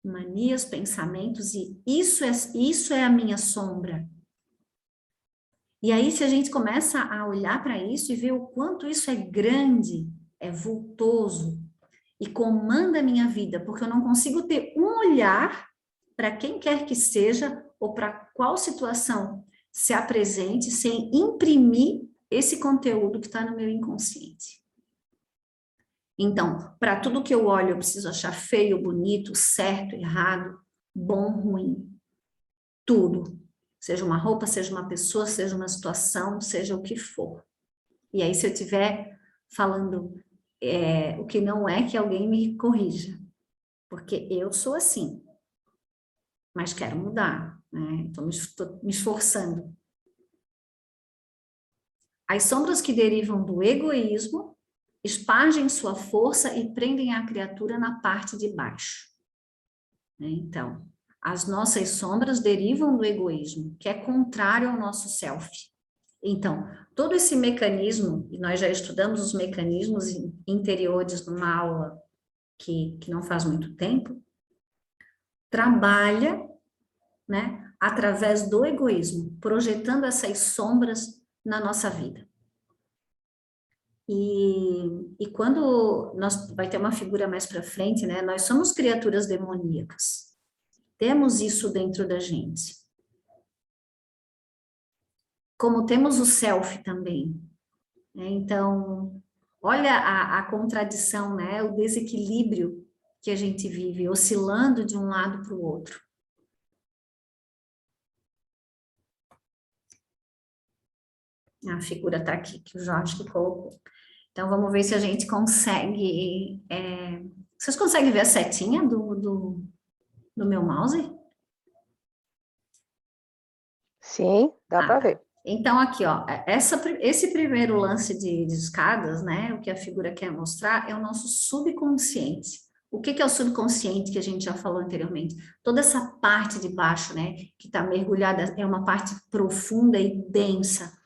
Manias, pensamentos, e isso é a minha sombra. E aí, se a gente começa a olhar para isso e ver o quanto isso é grande, é vultoso, e comanda a minha vida, porque eu não consigo ter um olhar para quem quer que seja ou para qual situação se apresente sem imprimir esse conteúdo que está no meu inconsciente. Então, para tudo que eu olho, eu preciso achar feio, bonito, certo, errado, bom, ruim. Tudo. Seja uma roupa, seja uma pessoa, seja uma situação, seja o que for. E aí, se eu estiver falando o que não é, que alguém me corrija. Porque eu sou assim. Mas quero mudar, né? Estou me esforçando. As sombras que derivam do egoísmo espargem sua força e prendem a criatura na parte de baixo. Então, as nossas sombras derivam do egoísmo, que é contrário ao nosso self. Então, todo esse mecanismo, e nós já estudamos os mecanismos interiores numa aula que não faz muito tempo, trabalha, né, através do egoísmo, projetando essas sombras na nossa vida. E quando vai ter uma figura mais para frente, né, nós somos criaturas demoníacas. Temos isso dentro da gente. Como temos o self também. Né? Então, olha a contradição, né, o desequilíbrio que a gente vive, oscilando de um lado para o outro. A figura está aqui, que o Jorge que colocou. Então, vamos ver se a gente consegue... Vocês conseguem ver a setinha do meu mouse? Sim, dá para ver. Então, aqui, ó, esse primeiro lance de escadas, né, o que a figura quer mostrar é o nosso subconsciente. O que é o subconsciente que a gente já falou anteriormente? Toda essa parte de baixo, né, que está mergulhada, é uma parte profunda e densa,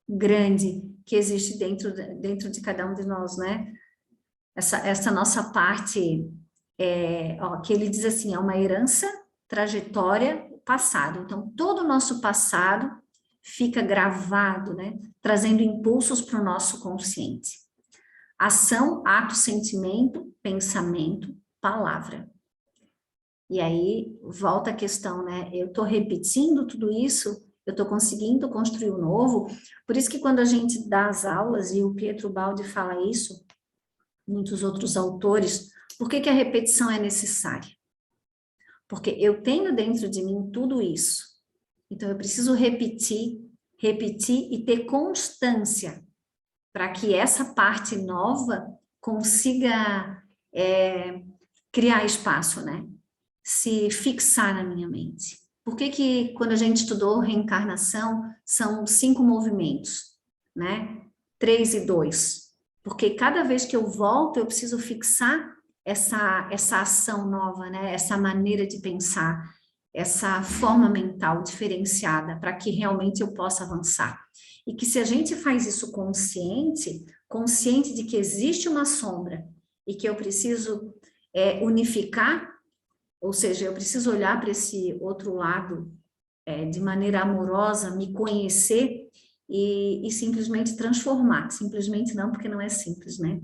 grande, que existe dentro de cada um de nós, né? Essa nossa parte, que ele diz assim, é uma herança, trajetória, passado. Então, todo o nosso passado fica gravado, né? Trazendo impulsos para o nosso consciente. Ação, ato, sentimento, pensamento, palavra. E aí, volta a questão, né? Eu estou repetindo tudo isso, eu estou conseguindo construir o novo. Por isso que quando a gente dá as aulas, e o Pietro Baldi fala isso, muitos outros autores, por que a repetição é necessária? Porque eu tenho dentro de mim tudo isso. Então, eu preciso repetir e ter constância para que essa parte nova consiga criar espaço, né? Se fixar na minha mente. Por que quando a gente estudou reencarnação, são 5 movimentos, né? 3 e 2. Porque cada vez que eu volto, eu preciso fixar essa ação nova, né? Essa maneira de pensar, essa forma mental diferenciada, para que realmente eu possa avançar. E que se a gente faz isso consciente de que existe uma sombra e que eu preciso unificar, ou seja, eu preciso olhar para esse outro lado de maneira amorosa, me conhecer e simplesmente transformar. Simplesmente não, porque não é simples, né?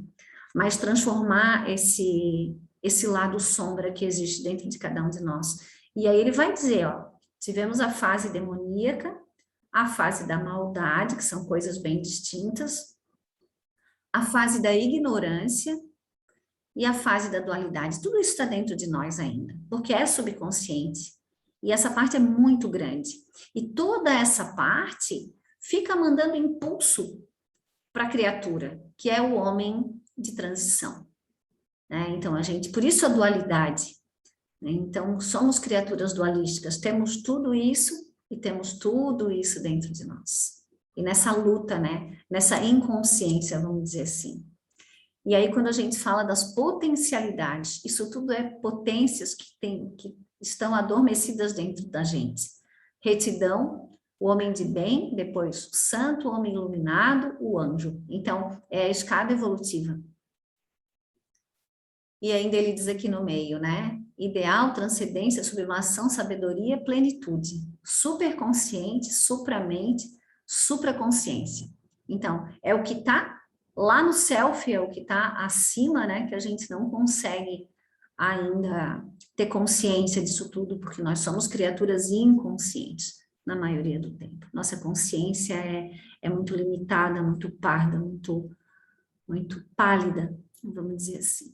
Mas transformar esse lado sombra que existe dentro de cada um de nós. E aí ele vai dizer, ó, tivemos a fase demoníaca, a fase da maldade, que são coisas bem distintas, a fase da ignorância e a fase da dualidade. Tudo isso está dentro de nós ainda, porque é subconsciente. E essa parte é muito grande. E toda essa parte fica mandando impulso para a criatura, que é o homem de transição. Né? Então, por isso a dualidade. Né? Então, somos criaturas dualísticas, temos tudo isso e temos tudo isso dentro de nós. E nessa luta, né? Nessa inconsciência, vamos dizer assim. E aí, quando a gente fala das potencialidades, isso tudo é potências que estão adormecidas dentro da gente. Retidão, o homem de bem, depois o santo, o homem iluminado, o anjo. Então, é a escada evolutiva. E ainda ele diz aqui no meio, né? Ideal, transcendência, sublimação, sabedoria, plenitude. Superconsciente, supramente, supraconsciência. Então, é o que está Lá no self é o que está acima, né? Que a gente não consegue ainda ter consciência disso tudo, porque nós somos criaturas inconscientes na maioria do tempo. Nossa consciência é muito limitada, muito parda, muito pálida, vamos dizer assim.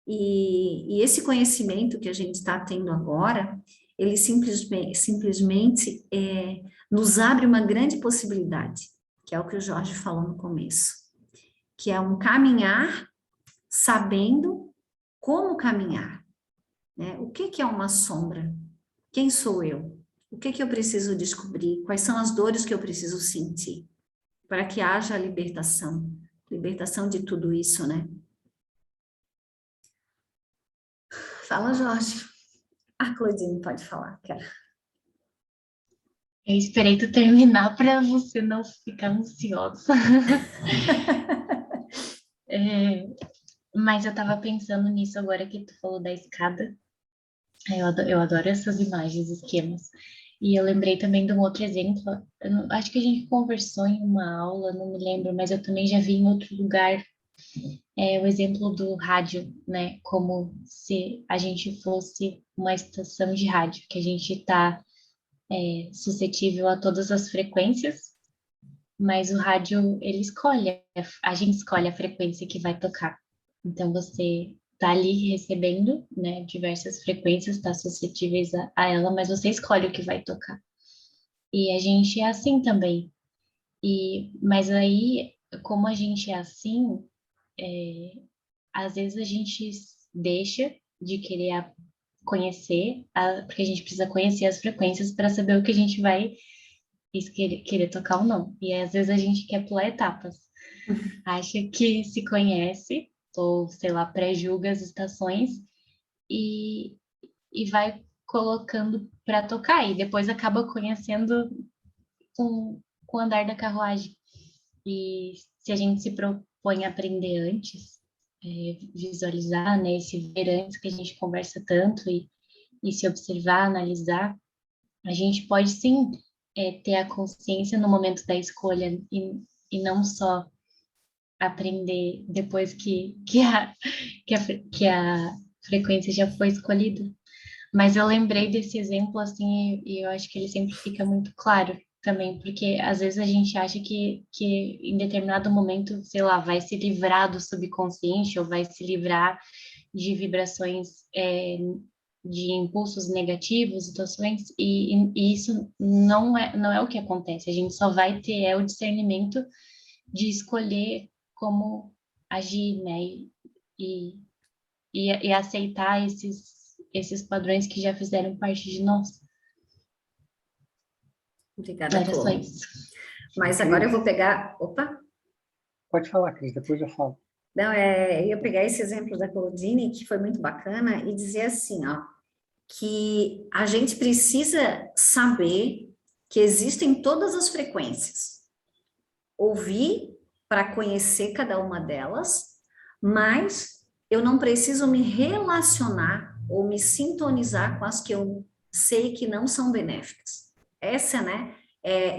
E esse conhecimento que a gente está tendo agora, ele simplesmente nos abre uma grande possibilidade, que é o que o Jorge falou no começo, que é um caminhar sabendo como caminhar, né? O que é uma sombra? Quem sou eu? O que eu preciso descobrir? Quais são as dores que eu preciso sentir? Para que haja a libertação de tudo isso, né? Fala, Jorge. A Claudine pode falar, cara. Eu esperei tu terminar para você não ficar ansiosa. Mas eu estava pensando nisso agora que tu falou da escada. Eu adoro essas imagens, esquemas. E eu lembrei também de um outro exemplo. Acho que a gente conversou em uma aula, não me lembro, mas eu também já vi em outro lugar o exemplo do rádio, né? Como se a gente fosse uma estação de rádio, que a gente está suscetível a todas as frequências, mas o rádio, ele escolhe, a gente escolhe a frequência que vai tocar. Então, você está ali recebendo, né, diversas frequências, está suscetíveis a ela, mas você escolhe o que vai tocar. E a gente é assim também. Mas aí, como a gente é assim, às vezes a gente deixa de querer conhecer, porque a gente precisa conhecer as frequências para saber o que a gente vai querer tocar ou não. E às vezes a gente quer pular etapas. Acha que se conhece, ou sei lá, pré-julga as estações e, e vai colocando para tocar, e depois acaba conhecendo com o andar da carruagem. E se a gente se propõe a aprender antes, visualizar, né, se ver antes que a gente conversa tanto e se observar, analisar, a gente pode sim ter a consciência no momento da escolha e não só aprender depois que a frequência já foi escolhida. Mas eu lembrei desse exemplo assim e eu acho que ele sempre fica muito claro também, porque às vezes a gente acha que em determinado momento, sei lá, vai se livrar do subconsciente ou vai se livrar de vibrações, de impulsos negativos, situações, e isso não é o que acontece. A gente só vai ter o discernimento de escolher como agir, né? E aceitar esses padrões que já fizeram parte de nós. Obrigada, Era só Clô. isso. Mas agora eu vou pegar... Opa! Pode falar, Cris, depois eu falo. Não, eu ia pegar esse exemplo da Claudine, que foi muito bacana, e dizer assim, ó, que a gente precisa saber que existem todas as frequências. Ouvir para conhecer cada uma delas, mas eu não preciso me relacionar ou me sintonizar com as que eu sei que não são benéficas. Essa, né,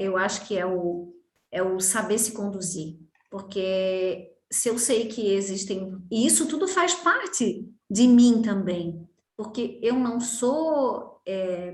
eu acho que é o saber se conduzir, porque se eu sei que existem, e isso tudo faz parte de mim também, porque eu não sou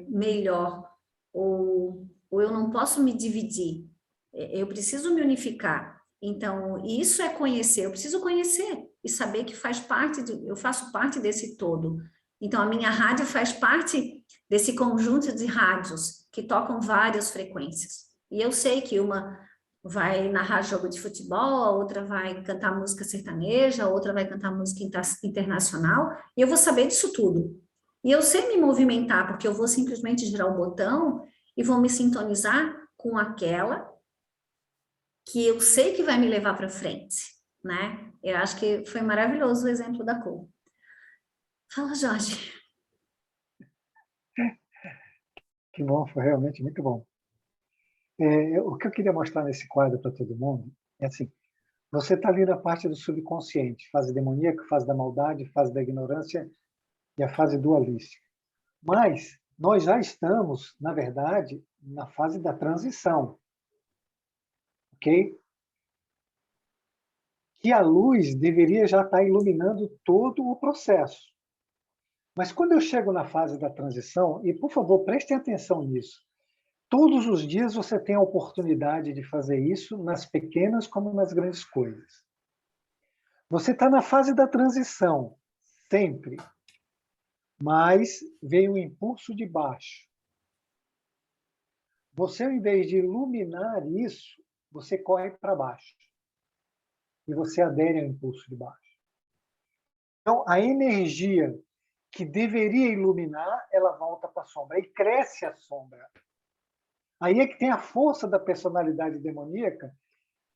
melhor, ou eu não posso me dividir, eu preciso me unificar. Então, isso é conhecer, eu preciso conhecer e saber que faz parte, eu faço parte desse todo. Então, a minha rádio faz parte desse conjunto de rádios que tocam várias frequências. E eu sei que uma vai narrar jogo de futebol, a outra vai cantar música sertaneja, a outra vai cantar música internacional, e eu vou saber disso tudo. E eu sei me movimentar, porque eu vou simplesmente girar o botão e vou me sintonizar com aquela que eu sei que vai me levar para frente, né? Eu acho que foi maravilhoso o exemplo da cor. Fala, Jorge. Que bom, foi realmente muito bom. O que eu queria mostrar nesse quadro para todo mundo é assim, você está ali na parte do subconsciente, fase demoníaca, fase da maldade, fase da ignorância e a fase dualística. Mas nós já estamos, na verdade, na fase da transição. Ok? que a luz deveria já estar iluminando todo o processo. Mas quando eu chego na fase da transição, e por favor, prestem atenção nisso, todos os dias você tem a oportunidade de fazer isso, nas pequenas como nas grandes coisas. Você está na fase da transição, sempre. Mas vem um impulso de baixo. Você, ao invés de iluminar isso, você corre para baixo. E você adere ao impulso de baixo. Então, a energia que deveria iluminar, ela volta para a sombra. E cresce a sombra. Aí é que tem a força da personalidade demoníaca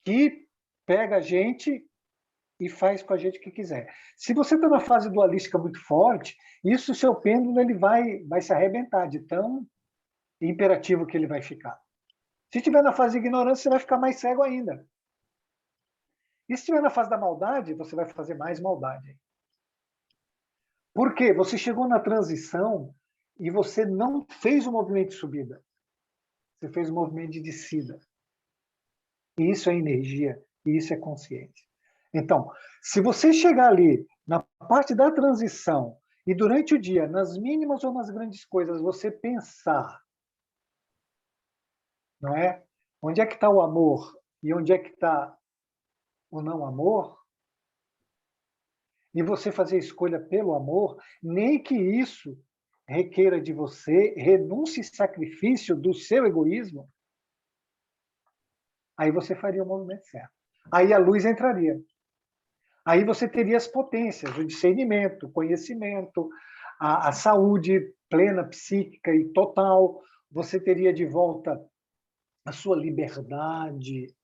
que pega a gente e faz com a gente o que quiser. Se você está na fase dualística muito forte, isso, o seu pêndulo, ele vai se arrebentar de tão imperativo que ele vai ficar. Se estiver na fase de ignorância, você vai ficar mais cego ainda. E se estiver na fase da maldade, você vai fazer mais maldade. Por quê? Você chegou na transição e você não fez o movimento de subida. Você fez o movimento de descida. E isso é energia, e isso é consciência. Então, se você chegar ali, na parte da transição, e durante o dia, nas mínimas ou nas grandes coisas, você pensar, não é? Onde é que está o amor e onde é que está o não amor? E você fazer escolha pelo amor, nem que isso requeira de você renúncia e sacrifício do seu egoísmo, aí você faria o movimento certo. Aí a luz entraria. Aí você teria as potências, o discernimento, o conhecimento, a saúde plena, psíquica e total. Você teria de volta a sua liberdade,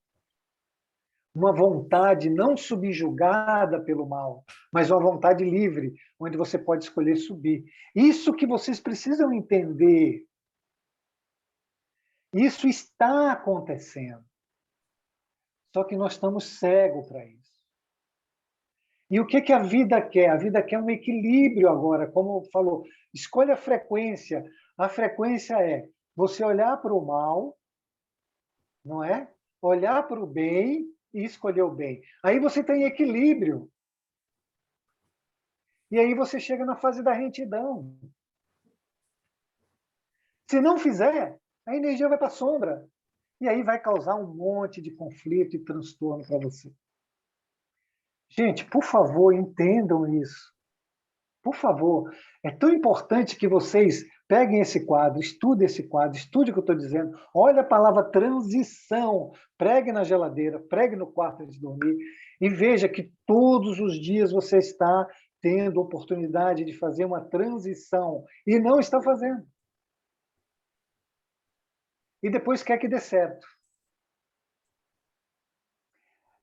uma vontade não subjugada pelo mal, mas uma vontade livre, onde você pode escolher subir. Isso que vocês precisam entender. Isso está acontecendo. Só que nós estamos cegos para isso. E o que a vida quer? A vida quer um equilíbrio agora, como falou. Escolha a frequência. A frequência é você olhar para o mal, não é? Olhar para o bem e escolher o bem. Aí você tem equilíbrio. E aí você chega na fase da retidão. Se não fizer, a energia vai para a sombra. E aí vai causar um monte de conflito e transtorno para você. Gente, por favor, entendam isso. Por favor. É tão importante que vocês peguem esse quadro, estudem esse quadro, estude o que eu estou dizendo. Olha a palavra transição. Pregue na geladeira, pregue no quarto antes de dormir e veja que todos os dias você está tendo oportunidade de fazer uma transição e não está fazendo. E depois quer que dê certo.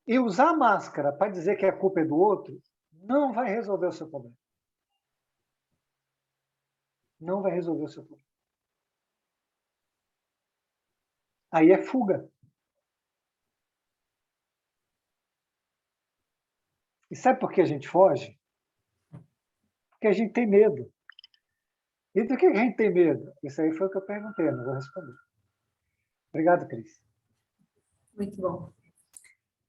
E usar máscara para dizer que a culpa é do outro não vai resolver o seu problema. Não vai resolver o seu problema. Aí é fuga. E sabe por que a gente foge? Porque a gente tem medo. E do que a gente tem medo? Isso aí foi o que eu perguntei, não vou responder. Obrigado, Cris. Muito bom.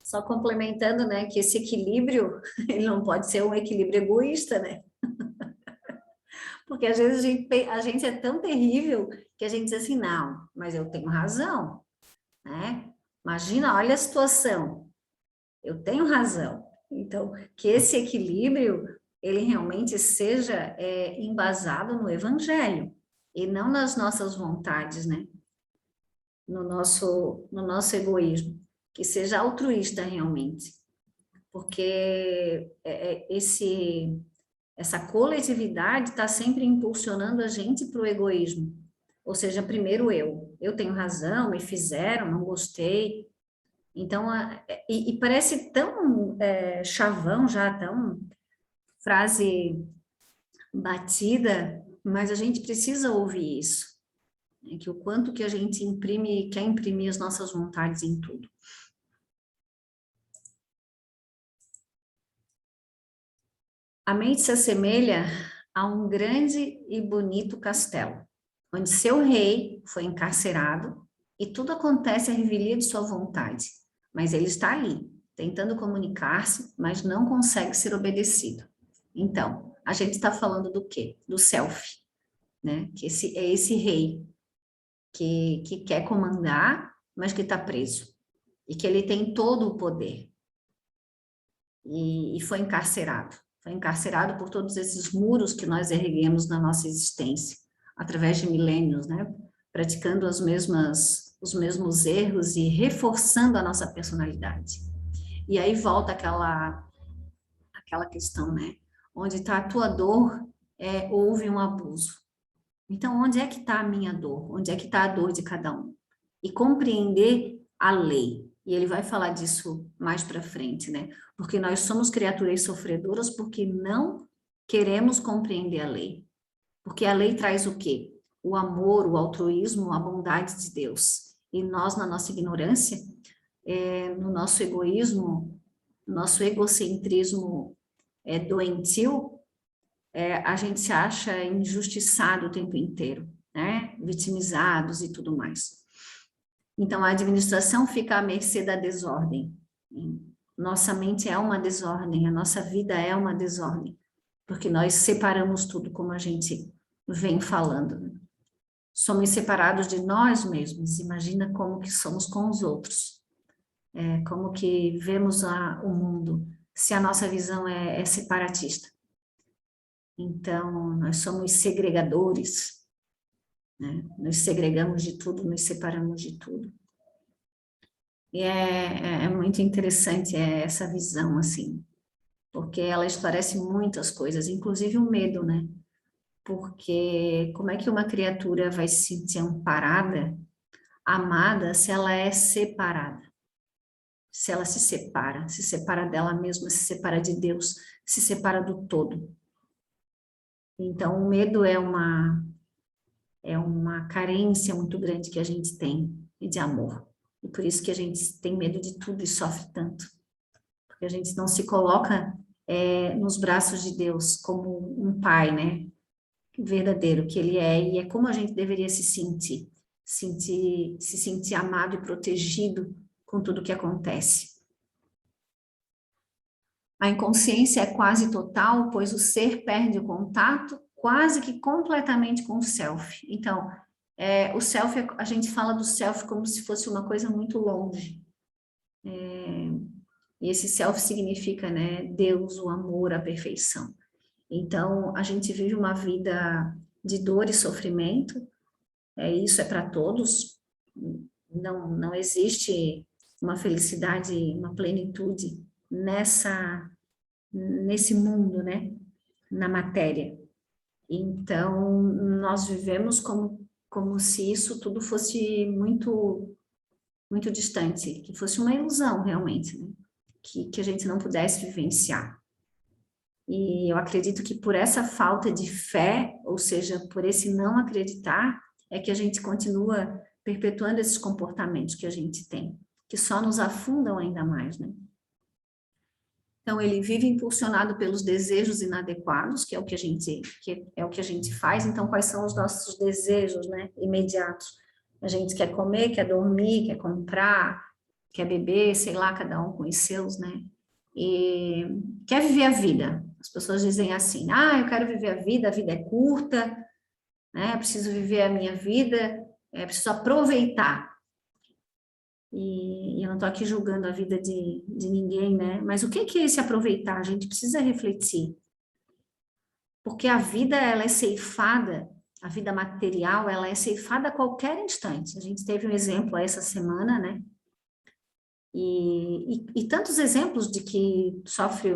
Só complementando, né, que esse equilíbrio, ele não pode ser um equilíbrio egoísta, né? Porque às vezes a gente é tão terrível que a gente diz assim, não, mas eu tenho razão, né? Imagina, olha a situação, eu tenho razão. Então, que esse equilíbrio, ele realmente seja embasado no Evangelho, e não nas nossas vontades, né? No nosso egoísmo, que seja altruísta realmente, porque essa coletividade está sempre impulsionando a gente para o egoísmo, ou seja, primeiro eu tenho razão, me fizeram, não gostei, então, e parece tão chavão já, tão frase batida, mas a gente precisa ouvir isso, né? Que o quanto que a gente quer imprimir as nossas vontades em tudo. A mente se assemelha a um grande e bonito castelo, onde seu rei foi encarcerado e tudo acontece à revelia de sua vontade, mas ele está ali, tentando comunicar-se, mas não consegue ser obedecido. Então, a gente está falando do quê? Do self, né? Que é esse rei que quer comandar, mas que está preso. E que ele tem todo o poder. E foi encarcerado. Foi encarcerado por todos esses muros que nós erguemos na nossa existência, através de milênios, né? Praticando os mesmos erros e reforçando a nossa personalidade. E aí volta aquela questão, né? Onde está a tua dor, houve um abuso. Então, onde é que está a minha dor? Onde é que está a dor de cada um? E compreender a lei. E ele vai falar disso mais para frente, né? Porque nós somos criaturas sofredoras porque não queremos compreender a lei. Porque a lei traz o quê? O amor, o altruísmo, a bondade de Deus. E nós, na nossa ignorância, no nosso egoísmo, nosso egocentrismo doentio, a gente se acha injustiçado o tempo inteiro, né? Vitimizados e tudo mais. Então, a administração fica à mercê da desordem. Nossa mente é uma desordem, a nossa vida é uma desordem, porque nós separamos tudo, como a gente vem falando, né? Somos separados de nós mesmos, imagina como que somos com os outros, como que vemos o mundo, se a nossa visão é separatista. Então, nós somos segregadores, né? Nos segregamos de tudo, nos separamos de tudo. E é muito interessante essa visão, assim, porque ela esclarece muitas coisas, inclusive o medo, né? Porque como é que uma criatura vai se sentir amparada, amada, se ela é separada? Se ela se separa dela mesma, se separa de Deus, se separa do todo. Então, o medo é uma carência muito grande que a gente tem de amor. E por isso que a gente tem medo de tudo e sofre tanto. Porque a gente não se coloca nos braços de Deus como um pai, né? Verdadeiro que ele é, e é como a gente deveria se sentir amado e protegido com tudo que acontece. A inconsciência é quase total, pois o ser perde o contato quase que completamente com o self. Então, o self, a gente fala do self como se fosse uma coisa muito longe. E esse self significa, né, Deus, o amor, a perfeição. Então, a gente vive uma vida de dor e sofrimento, isso é para todos, não existe uma felicidade, uma plenitude nesse mundo, né, na matéria. Então, nós vivemos como se isso tudo fosse muito, muito distante, que fosse uma ilusão realmente, né, que a gente não pudesse vivenciar. E eu acredito que por essa falta de fé, ou seja, por esse não acreditar, é que a gente continua perpetuando esses comportamentos que a gente tem, que só nos afundam ainda mais, né? Então, ele vive impulsionado pelos desejos inadequados, que é o que a gente faz. Então, quais são os nossos desejos, né, imediatos? A gente quer comer, quer dormir, quer comprar, quer beber, sei lá, cada um com os seus, né? E quer viver a vida. As pessoas dizem assim, eu quero viver a vida é curta, né? Preciso viver a minha vida, preciso aproveitar. E eu não estou aqui julgando a vida de ninguém, né? Mas o que é esse aproveitar? A gente precisa refletir. Porque a vida, ela é ceifada, a vida material, ela é ceifada a qualquer instante. A gente teve um exemplo essa semana, né? E tantos exemplos de que sofre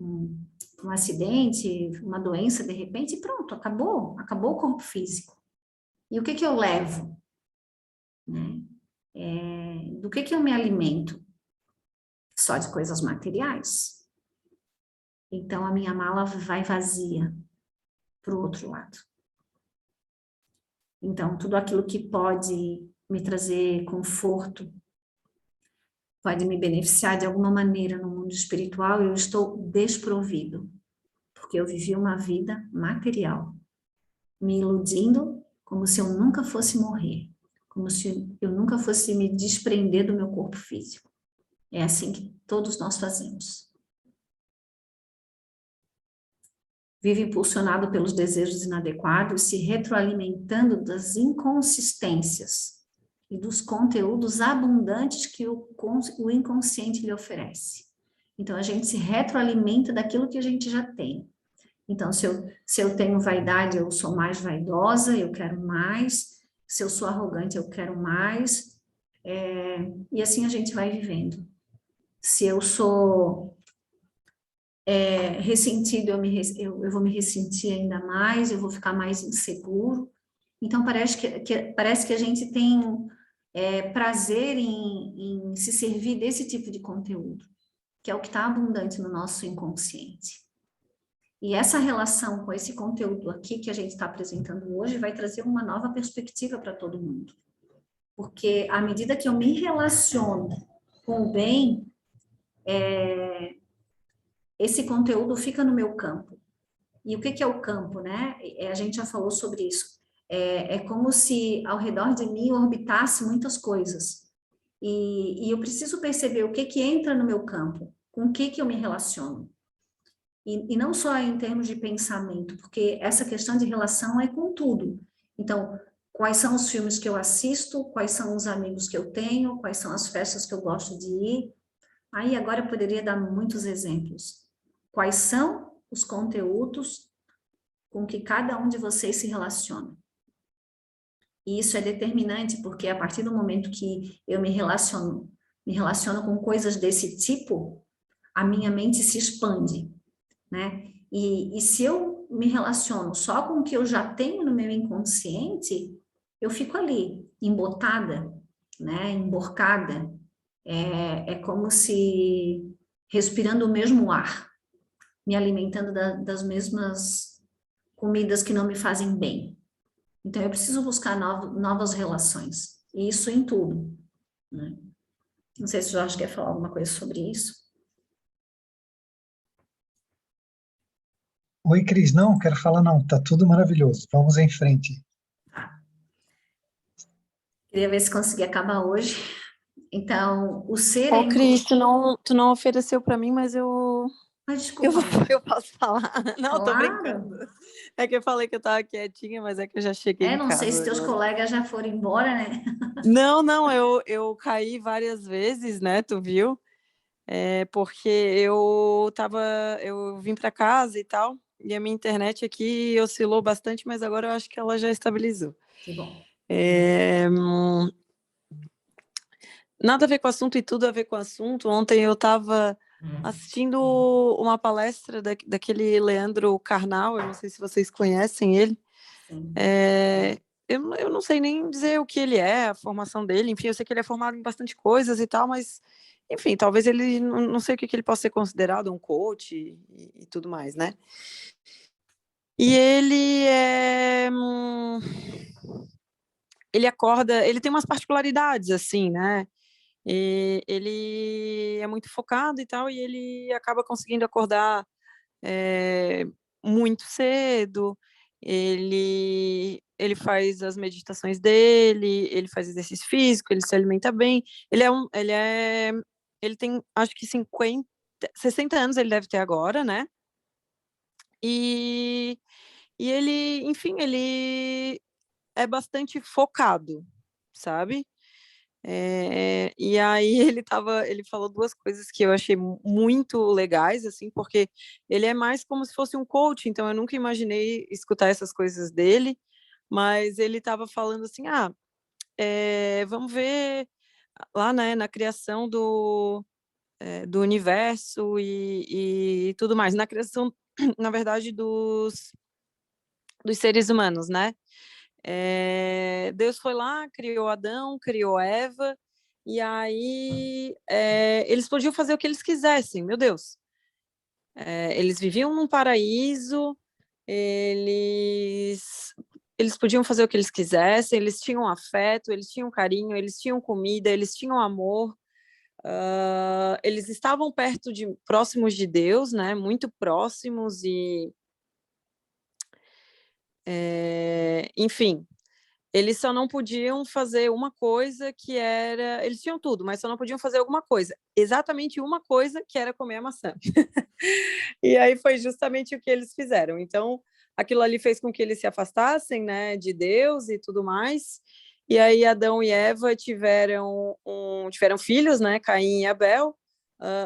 um acidente, uma doença, de repente, e pronto, acabou o corpo físico. E o que eu levo? Né? Do que eu me alimento? Só de coisas materiais. Então, a minha mala vai vazia para o outro lado. Então, tudo aquilo que pode me trazer conforto, pode me beneficiar de alguma maneira no mundo espiritual, eu estou desprovido, porque eu vivi uma vida material, me iludindo como se eu nunca fosse morrer, como se eu nunca fosse me desprender do meu corpo físico. É assim que todos nós fazemos. Vive impulsionado pelos desejos inadequados, se retroalimentando das inconsistências e dos conteúdos abundantes que o inconsciente lhe oferece. Então, a gente se retroalimenta daquilo que a gente já tem. Então, se eu tenho vaidade, eu sou mais vaidosa, eu quero mais. Se eu sou arrogante, eu quero mais. E assim a gente vai vivendo. Se eu sou ressentido, eu vou me ressentir ainda mais, eu vou ficar mais inseguro. Então, parece que a gente tem prazer em se servir desse tipo de conteúdo, que é o que está abundante no nosso inconsciente. E essa relação com esse conteúdo aqui que a gente está apresentando hoje vai trazer uma nova perspectiva para todo mundo. Porque à medida que eu me relaciono com o bem, esse conteúdo fica no meu campo. E o que é o campo, né? A gente já falou sobre isso. É como se ao redor de mim orbitasse muitas coisas. E eu preciso perceber o que entra no meu campo, com o que eu me relaciono. E não só em termos de pensamento, porque essa questão de relação é com tudo. Então, quais são os filmes que eu assisto, quais são os amigos que eu tenho, quais são as festas que eu gosto de ir. Aí agora eu poderia dar muitos exemplos. Quais são os conteúdos com que cada um de vocês se relaciona? E isso é determinante, porque a partir do momento que eu me relaciono com coisas desse tipo, a minha mente se expande, né? E se eu me relaciono só com o que eu já tenho no meu inconsciente, eu fico ali, embotada, né? Emborcada. É como se respirando o mesmo ar, me alimentando das mesmas comidas que não me fazem bem. Então, eu preciso buscar novas relações. E isso em tudo, né? Não sei se o Jorge quer falar alguma coisa sobre isso. Oi, Cris. Não, quero falar não. Tá tudo maravilhoso. Vamos em frente. Queria ver se conseguia acabar hoje. Então, o ser Ô, Cris, tu não ofereceu para mim, mas eu desculpa. eu posso falar. Não, tô Claro. brincando. É que eu falei que eu tava quietinha, mas é que eu já cheguei em Não casa sei se teus agora. colegas já foram embora, né? Não, eu caí várias vezes, né? Tu viu? Porque eu vim para casa e tal, e a minha internet aqui oscilou bastante, mas agora eu acho que ela já estabilizou. Que bom. Nada a ver com o assunto e tudo a ver com o assunto. Ontem eu estava assistindo uma palestra daquele Leandro Carnal, eu não sei se vocês conhecem ele. Sim. Eu não sei nem dizer o que ele é, a formação dele, enfim, eu sei que ele é formado em bastante coisas e tal, mas, enfim, talvez ele, não sei o que ele possa ser considerado, um coach e tudo mais, né? E ele acorda, ele tem umas particularidades, assim, né? E ele é muito focado e tal, e ele acaba conseguindo acordar muito cedo, ele faz as meditações dele, ele faz exercício físico, ele se alimenta bem, ele tem, acho que 60 anos ele deve ter agora, né? E ele, enfim, ele é bastante focado, sabe? E aí ele falou duas coisas que eu achei muito legais, assim, porque ele é mais como se fosse um coach, então eu nunca imaginei escutar essas coisas dele, mas ele estava falando assim, vamos ver lá, né, na criação do universo e tudo mais, na criação, na verdade, dos seres humanos, né? Deus foi lá, criou Adão, criou Eva, e aí eles podiam fazer o que eles quisessem, meu Deus. Eles viviam num paraíso, eles podiam fazer o que eles quisessem, eles tinham afeto, eles tinham carinho, eles tinham comida, eles tinham amor, eles estavam próximos de Deus, né? Muito próximos e enfim, eles só não podiam fazer uma coisa que era... Eles tinham tudo, mas só não podiam fazer alguma coisa. Exatamente uma coisa, que era comer a maçã. E aí foi justamente o que eles fizeram. Então, aquilo ali fez com que eles se afastassem, né, de Deus e tudo mais. E aí Adão e Eva tiveram filhos, né, Caim e Abel.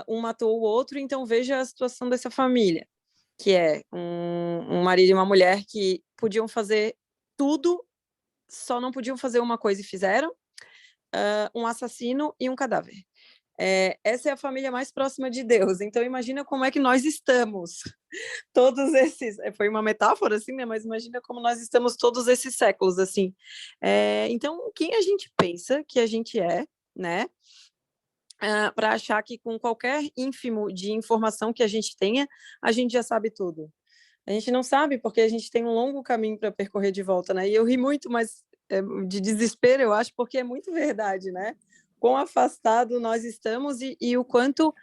Um matou o outro, então veja a situação dessa família, que é um marido e uma mulher que podiam fazer tudo, só não podiam fazer uma coisa e fizeram, um assassino e um cadáver. Essa é a família mais próxima de Deus, então imagina como é que nós estamos, todos esses, foi uma metáfora assim, né, mas imagina como nós estamos todos esses séculos, assim. Então, quem a gente pensa que a gente é, né, para achar que com qualquer ínfimo de informação que a gente tenha, a gente já sabe tudo. A gente não sabe, porque a gente tem um longo caminho para percorrer de volta, né? E eu ri muito, mas de desespero, eu acho, porque é muito verdade, né? Quão afastado nós estamos e o quanto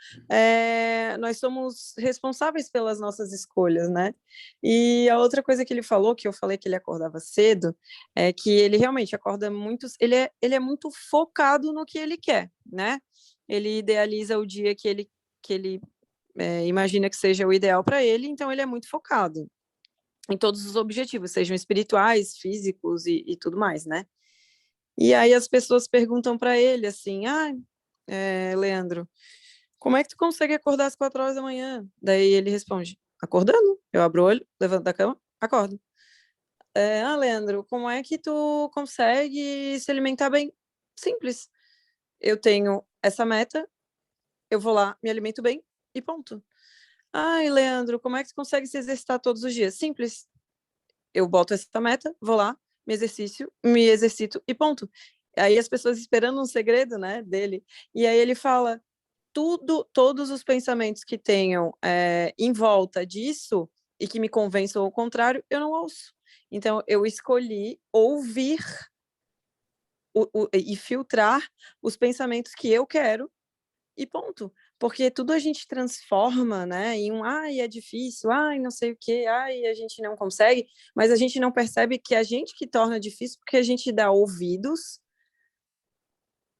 nós somos responsáveis pelas nossas escolhas, né? E a outra coisa que ele falou, que eu falei que ele acordava cedo, é que ele realmente acorda muito... Ele é muito focado no que ele quer, né? Ele idealiza o dia que ele imagina que seja o ideal para ele, então ele é muito focado em todos os objetivos, sejam espirituais, físicos e tudo mais, né? E aí as pessoas perguntam para ele assim, Leandro, como é que tu consegue acordar às 4 horas da manhã? Daí ele responde, acordando, eu abro o olho, levanto da cama, acordo. Leandro, como é que tu consegue se alimentar bem? Simples, eu tenho essa meta, eu vou lá, me alimento bem e ponto. Ai, Leandro, como é que você consegue se exercitar todos os dias? Simples. Eu boto essa meta, vou lá, me exercito e ponto. Aí as pessoas esperando um segredo, né, dele. E aí ele fala, todos os pensamentos que tenham em volta disso e que me convençam ao contrário, eu não ouço. Então, eu escolhi ouvir e filtrar os pensamentos que eu quero e ponto. Porque tudo a gente transforma, né, em ai, é difícil, ai, não sei o quê, ai, a gente não consegue, mas a gente não percebe que a gente que torna difícil porque a gente dá ouvidos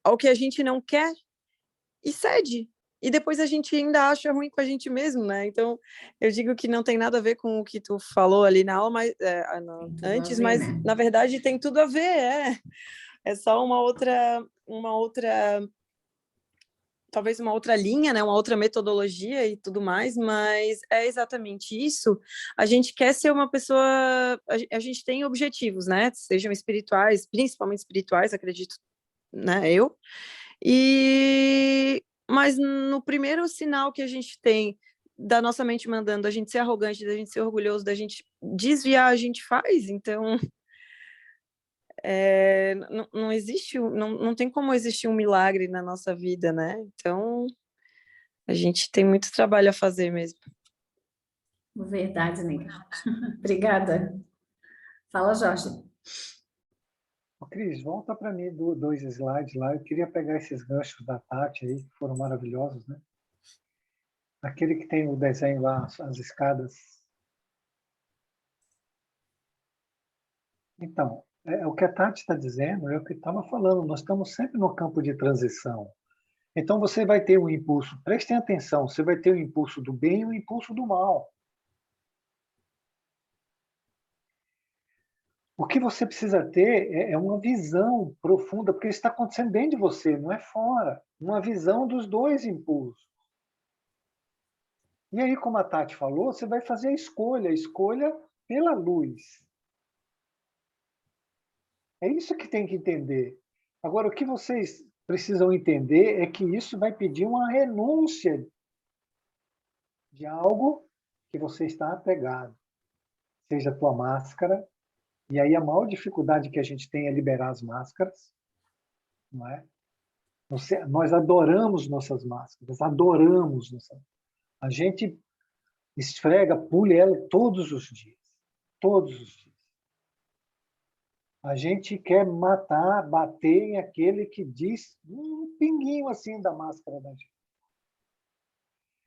ao que a gente não quer e cede. E depois a gente ainda acha ruim com a gente mesmo, né? Então, eu digo que não tem nada a ver com o que tu falou ali na aula, mas, antes, ver, mas né? na verdade tem tudo a ver, é só talvez uma outra linha, né, uma outra metodologia e tudo mais, mas é exatamente isso. A gente quer ser uma pessoa, a gente tem objetivos, né, sejam espirituais, principalmente espirituais, acredito, né, mas no primeiro sinal que a gente tem da nossa mente mandando a gente ser arrogante, da gente ser orgulhoso, da gente desviar, a gente faz, então não existe, não tem como existir um milagre na nossa vida, né? Então, a gente tem muito trabalho a fazer mesmo. Verdade, nega. Obrigada. Fala, Jorge. Cris, volta para mim 2 slides lá. Eu queria pegar esses ganchos da Tati aí, que foram maravilhosos, né? Aquele que tem o desenho lá, as escadas. Então, o que a Tati está dizendo é o que estava falando. Nós estamos sempre no campo de transição. Então, você vai ter um impulso, prestem atenção, você vai ter o impulso do bem e o impulso do mal. O que você precisa ter é uma visão profunda, porque isso está acontecendo dentro de você, não é fora. Uma visão dos dois impulsos. E aí, como a Tati falou, você vai fazer a escolha pela luz. É isso que tem que entender. Agora, o que vocês precisam entender é que isso vai pedir uma renúncia de algo que você está apegado. Seja a tua máscara, e aí a maior dificuldade que a gente tem é liberar as máscaras, não é? Nós adoramos nossas máscaras, adoramos a gente esfrega, pule ela todos os dias, todos os dias. A gente quer matar, bater em aquele que diz um pinguinho assim da máscara da gente.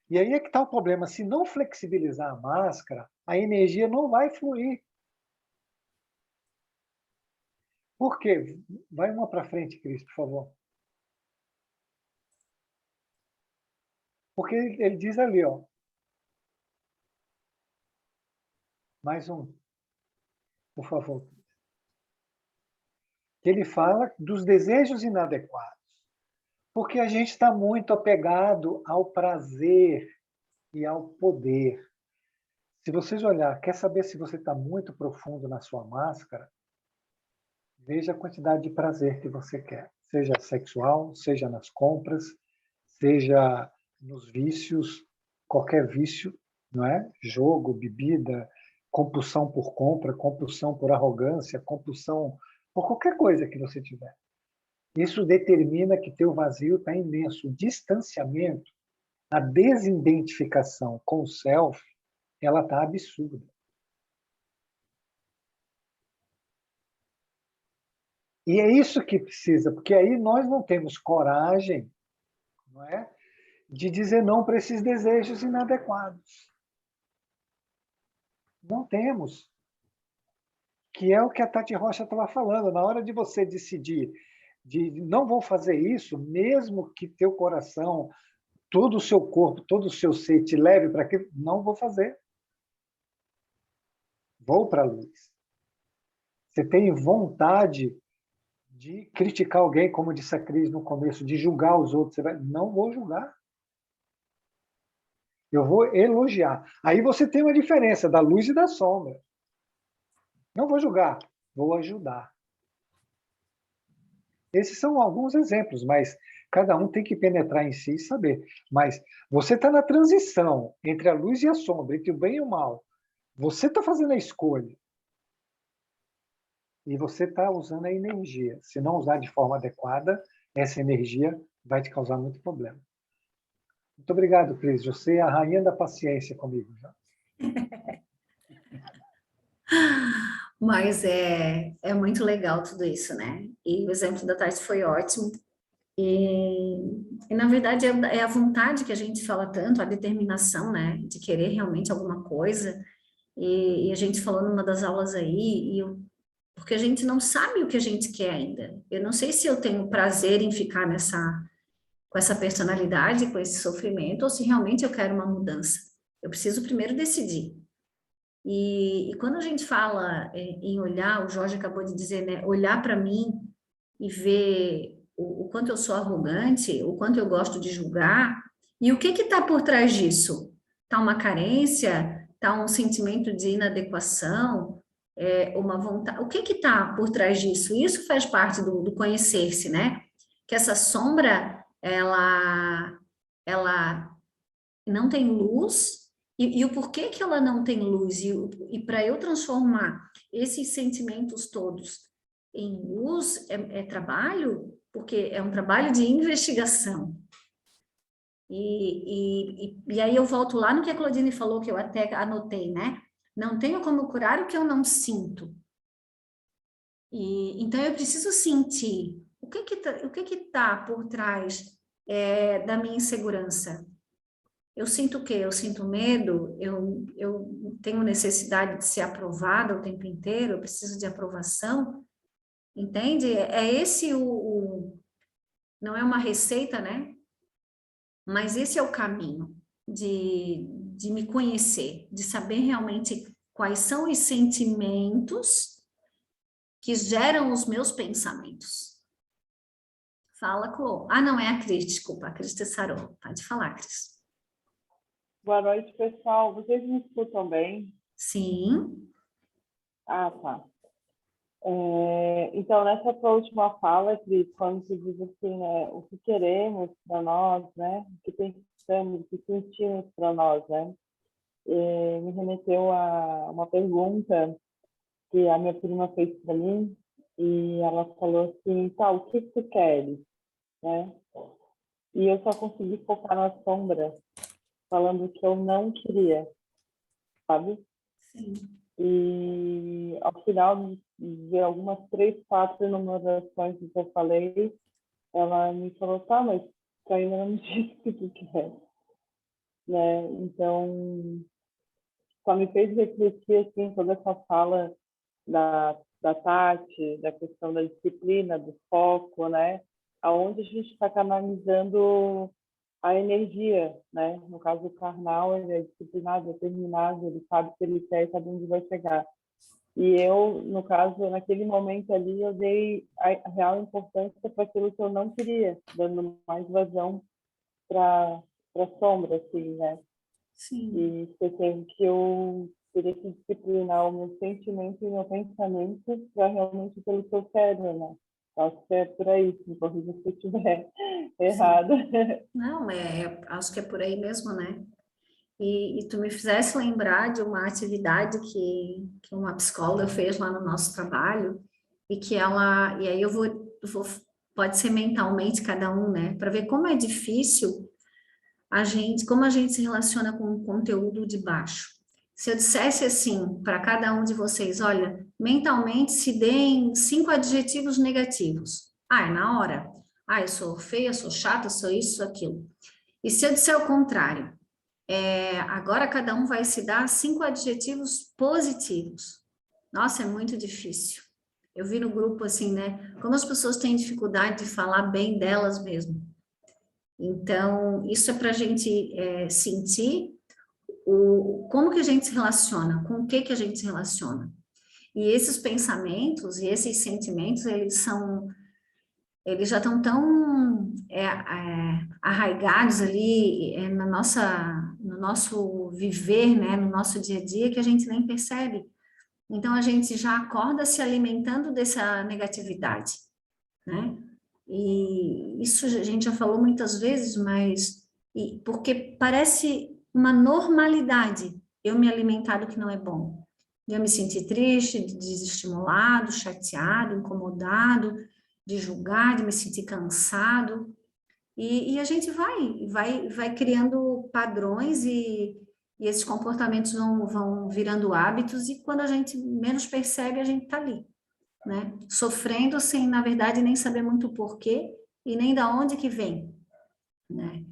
E aí é que está o problema. Se não flexibilizar a máscara, a energia não vai fluir. Por quê? Vai uma para frente, Cris, por favor. Porque ele diz ali, ó. Mais um, por favor. Ele fala dos desejos inadequados. Porque a gente está muito apegado ao prazer e ao poder. Se vocês olhar, quer saber se você está muito profundo na sua máscara? Veja a quantidade de prazer que você quer, seja sexual, seja nas compras, seja nos vícios, qualquer vício, não é? Jogo, bebida, compulsão por compra, compulsão por arrogância, compulsão por qualquer coisa que você tiver. Isso determina que teu vazio está imenso. O distanciamento, a desidentificação com o self, ela está absurda. E é isso que precisa, porque aí nós não temos coragem, não é, de dizer não para esses desejos inadequados. Não temos. Que é o que a Tati Rocha estava falando. Na hora de você decidir de não vou fazer isso, mesmo que teu coração, todo o seu corpo, todo o seu ser te leve para aquilo, não vou fazer. Vou para a luz. Você tem vontade de criticar alguém, como disse a Cris no começo, de julgar os outros. Você vai, não vou julgar. Eu vou elogiar. Aí você tem uma diferença da luz e da sombra. Não vou julgar, vou ajudar. Esses são alguns exemplos, mas cada um tem que penetrar em si e saber. Mas você está na transição entre a luz e a sombra, entre o bem e o mal. Você está fazendo a escolha. E você está usando a energia. Se não usar de forma adequada, essa energia vai te causar muito problema. Muito obrigado, Cris. Você é a rainha da paciência comigo. Já. Mas é muito legal tudo isso, né? E o exemplo da Tati foi ótimo. E na verdade, é a vontade que a gente fala tanto, a determinação, né? De querer realmente alguma coisa. E a gente falou numa das aulas aí, porque a gente não sabe o que a gente quer ainda. Eu não sei se eu tenho prazer em ficar com essa personalidade, com esse sofrimento, ou se realmente eu quero uma mudança. Eu preciso primeiro decidir. E quando a gente fala em olhar, o Jorge acabou de dizer, né, olhar para mim e ver o quanto eu sou arrogante, o quanto eu gosto de julgar, e o que está por trás disso? Está uma carência? Está um sentimento de inadequação? Uma vontade? O que está por trás disso? Isso faz parte do conhecer-se, né? Que essa sombra, ela não tem luz, e o porquê que ela não tem luz, e para eu transformar esses sentimentos todos em luz, é trabalho, porque é um trabalho de investigação. E aí eu volto lá no que a Claudine falou, que eu até anotei, né? Não tenho como curar o que eu não sinto. Então eu preciso sentir o que tá por trás da minha insegurança. Eu sinto o quê? Eu sinto medo, eu tenho necessidade de ser aprovada o tempo inteiro, eu preciso de aprovação, entende? É esse não é uma receita, né? Mas esse é o caminho de me conhecer, de saber realmente quais são os sentimentos que geram os meus pensamentos. Fala, Clô. Ah, não, é a Cris, desculpa, a Cris Tessarol. Pode falar, Cris. Boa noite, pessoal. Vocês me escutam bem? Sim. Ah, tá. Então, nessa tua última fala, Cris, quando tu diz assim, né, o que queremos para nós, né, o que pensamos, o que sentimos para nós, né, me remeteu a uma pergunta que a minha prima fez para mim, e ela falou assim, tá, o que tu queres, né? E eu só consegui focar na sombra, falando que eu não queria, sabe? Sim. E ao final de algumas 3, 4 enumerações que eu falei, ela me falou, tá, mas tu ainda não me disse o que tu quer, né? Então, só me fez refletir, assim, toda essa fala da Tati, da questão da disciplina, do foco, né? Aonde a gente está canalizando a energia, né? No caso, o carnal, ele é disciplinado, determinado, ele sabe o que ele quer e sabe onde vai chegar. E eu, no caso, naquele momento ali, eu dei a real importância para aquilo que eu não queria, dando mais vazão para a sombra, assim, né? Sim. E esquecendo que eu teria que disciplinar o meu sentimento e o meu pensamento para realmente pelo que eu quero, né? Acho que é por aí, me corrija se eu estiver errado. Não, acho que é por aí mesmo, né? E tu me fizesse lembrar de uma atividade que uma psicóloga fez lá no nosso trabalho, e aí eu vou pode ser mentalmente cada um, né? Para ver como é difícil como a gente se relaciona com o conteúdo de baixo. Se eu dissesse assim para cada um de vocês, olha, mentalmente se deem 5 adjetivos negativos. É na hora. Eu sou feia, sou chata, sou isso, sou aquilo. E se eu disser o contrário, agora cada um vai se dar 5 adjetivos positivos. Nossa, é muito difícil. Eu vi no grupo assim, né? Como as pessoas têm dificuldade de falar bem delas mesmas. Então, isso é para a gente sentir como que a gente se relaciona, com o que a gente se relaciona. E esses pensamentos e esses sentimentos, eles já estão tão arraigados ali no nosso viver, né, no nosso dia a dia, que a gente nem percebe. Então, a gente já acorda se alimentando dessa negatividade, né? E isso a gente já falou muitas vezes, porque parece uma normalidade eu me alimentar do que não é bom. Eu me sentir triste, desestimulado, chateado, incomodado, de julgar, de me sentir cansado. E a gente vai criando padrões e esses comportamentos vão virando hábitos e quando a gente menos percebe, a gente está ali, né? Sofrendo sem, na verdade, nem saber muito o porquê e nem da onde que vem, né?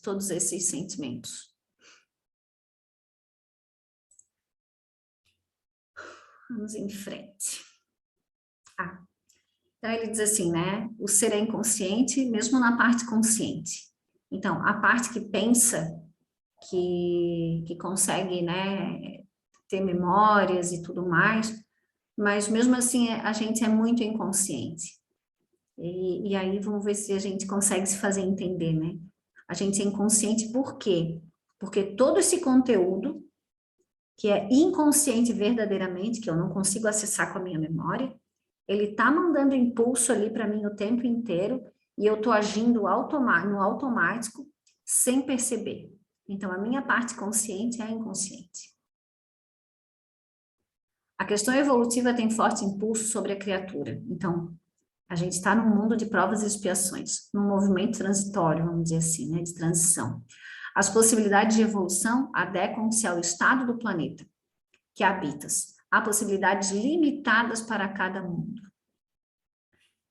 Todos esses sentimentos. Vamos em frente. Então ele diz assim, né? O ser é inconsciente, mesmo na parte consciente. Então, a parte que pensa, que consegue, né, ter memórias e tudo mais, mas mesmo assim a gente é muito inconsciente. E aí vamos ver se a gente consegue se fazer entender, né? A gente é inconsciente por quê? Porque todo esse conteúdo, que é inconsciente verdadeiramente, que eu não consigo acessar com a minha memória, ele tá mandando impulso ali para mim o tempo inteiro e eu tô agindo no automático sem perceber. Então, a minha parte consciente é a inconsciente. A questão evolutiva tem forte impulso sobre a criatura. Então, a gente está num mundo de provas e expiações, num movimento transitório, vamos dizer assim, né, de transição. As possibilidades de evolução adequam-se ao estado do planeta que habitas. Há possibilidades limitadas para cada mundo.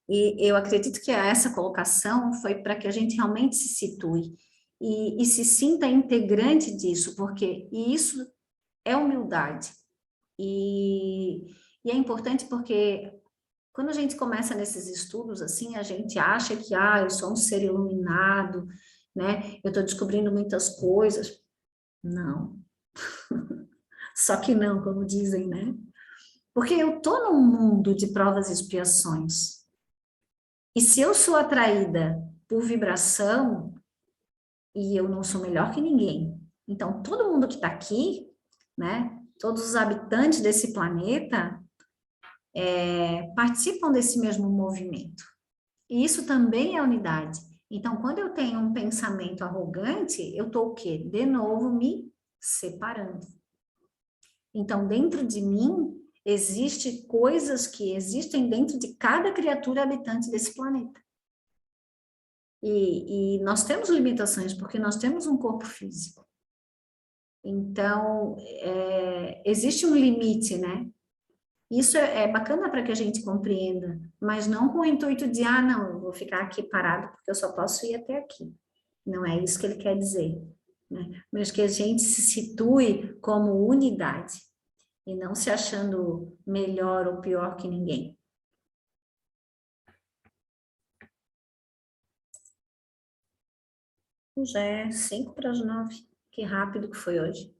E eu acredito que essa colocação foi para que a gente realmente se situe e se sinta integrante disso, porque isso é humildade. E é importante porque quando a gente começa nesses estudos assim, a gente acha que eu sou um ser iluminado, né? Eu estou descobrindo muitas coisas. Não. Só que não, como dizem, né? Porque eu estou num mundo de provas e expiações. E se eu sou atraída por vibração, e eu não sou melhor que ninguém, então todo mundo que está aqui, né? Todos os habitantes desse planeta participam desse mesmo movimento. E isso também é unidade. Então, quando eu tenho um pensamento arrogante, eu estou o quê? De novo, me separando. Então, dentro de mim, existem coisas que existem dentro de cada criatura habitante desse planeta. E nós temos limitações, porque nós temos um corpo físico. Então, existe um limite, né? Isso é bacana para que a gente compreenda, mas não com o intuito de, não, eu vou ficar aqui parado porque eu só posso ir até aqui. Não é isso que ele quer dizer, né? Mas que a gente se situe como unidade. e não se achando melhor ou pior que ninguém. Já é 8:55, que rápido que foi hoje.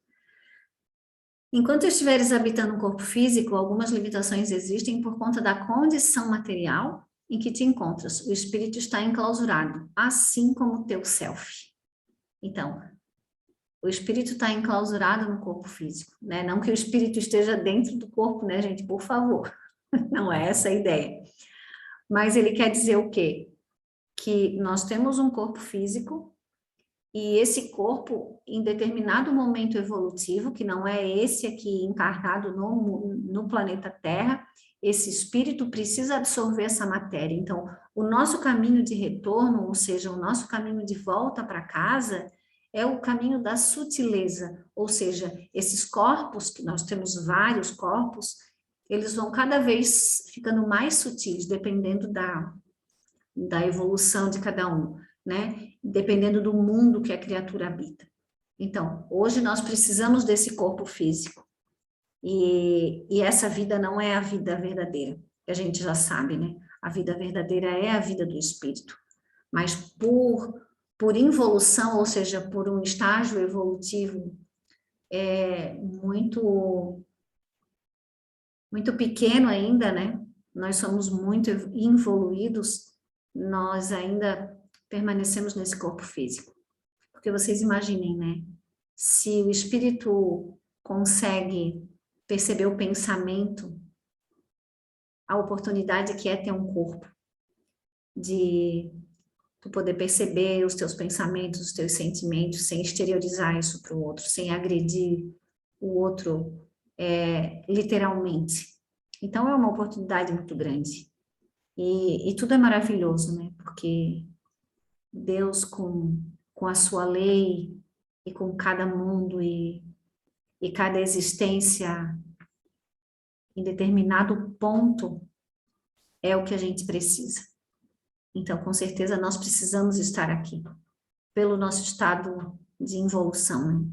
Enquanto estiveres habitando um corpo físico, algumas limitações existem por conta da condição material em que te encontras. O espírito está enclausurado, assim como o teu self. Então, o espírito está enclausurado no corpo físico, né? Não que o espírito esteja dentro do corpo, né, gente? Por favor. Não é essa a ideia. Mas ele quer dizer o quê? Que nós temos um corpo físico e esse corpo, em determinado momento evolutivo, que não é esse aqui encarnado no planeta Terra, esse espírito precisa absorver essa matéria. Então, o nosso caminho de retorno, ou seja, o nosso caminho de volta para casa, é o caminho da sutileza, ou seja, esses corpos, que nós temos vários corpos, eles vão cada vez ficando mais sutis, dependendo da evolução de cada um, né? Dependendo do mundo que a criatura habita. Então, hoje nós precisamos desse corpo físico. E essa vida não é a vida verdadeira, que a gente já sabe, né? A vida verdadeira é a vida do espírito. Mas por involução, ou seja, por um estágio evolutivo muito pequeno ainda, né? Nós somos muito involuídos, nós ainda permanecemos nesse corpo físico. Porque vocês imaginem, né? Se o espírito consegue perceber o pensamento, a oportunidade que é ter um corpo, de tu poder perceber os teus pensamentos, os teus sentimentos, sem exteriorizar isso para o outro, sem agredir o outro literalmente. Então, é uma oportunidade muito grande. E tudo é maravilhoso, né? Porque Deus, com a sua lei, e com cada mundo, e cada existência, em determinado ponto, é o que a gente precisa. Então, com certeza, nós precisamos estar aqui, pelo nosso estado de involução, né?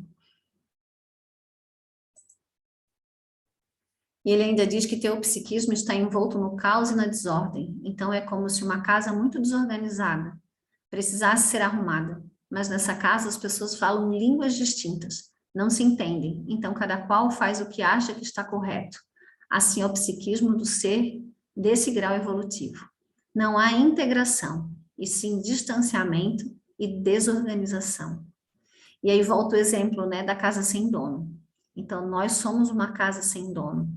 E ele ainda diz que teu psiquismo está envolto no caos e na desordem. Então, é como se uma casa muito desorganizada precisasse ser arrumada. Mas nessa casa as pessoas falam línguas distintas, não se entendem. Então, cada qual faz o que acha que está correto. Assim é o psiquismo do ser desse grau evolutivo. Não há integração, e sim distanciamento e desorganização. E aí volta o exemplo, né, da casa sem dono. Então, nós somos uma casa sem dono.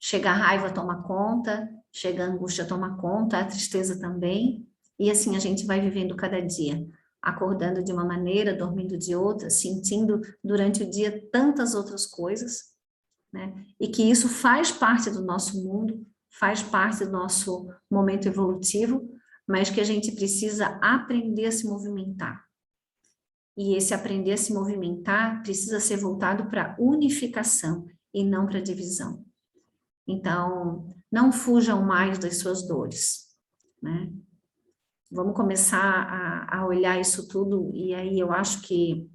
Chega a raiva, toma conta, chega a angústia, toma conta, a tristeza também, e assim a gente vai vivendo cada dia, acordando de uma maneira, dormindo de outra, sentindo durante o dia tantas outras coisas, né? E que isso faz parte do nosso mundo, faz parte do nosso momento evolutivo, mas que a gente precisa aprender a se movimentar. E esse aprender a se movimentar precisa ser voltado para unificação e não para divisão. Então, não fujam mais das suas dores, né? Vamos começar a olhar isso tudo, e aí eu acho que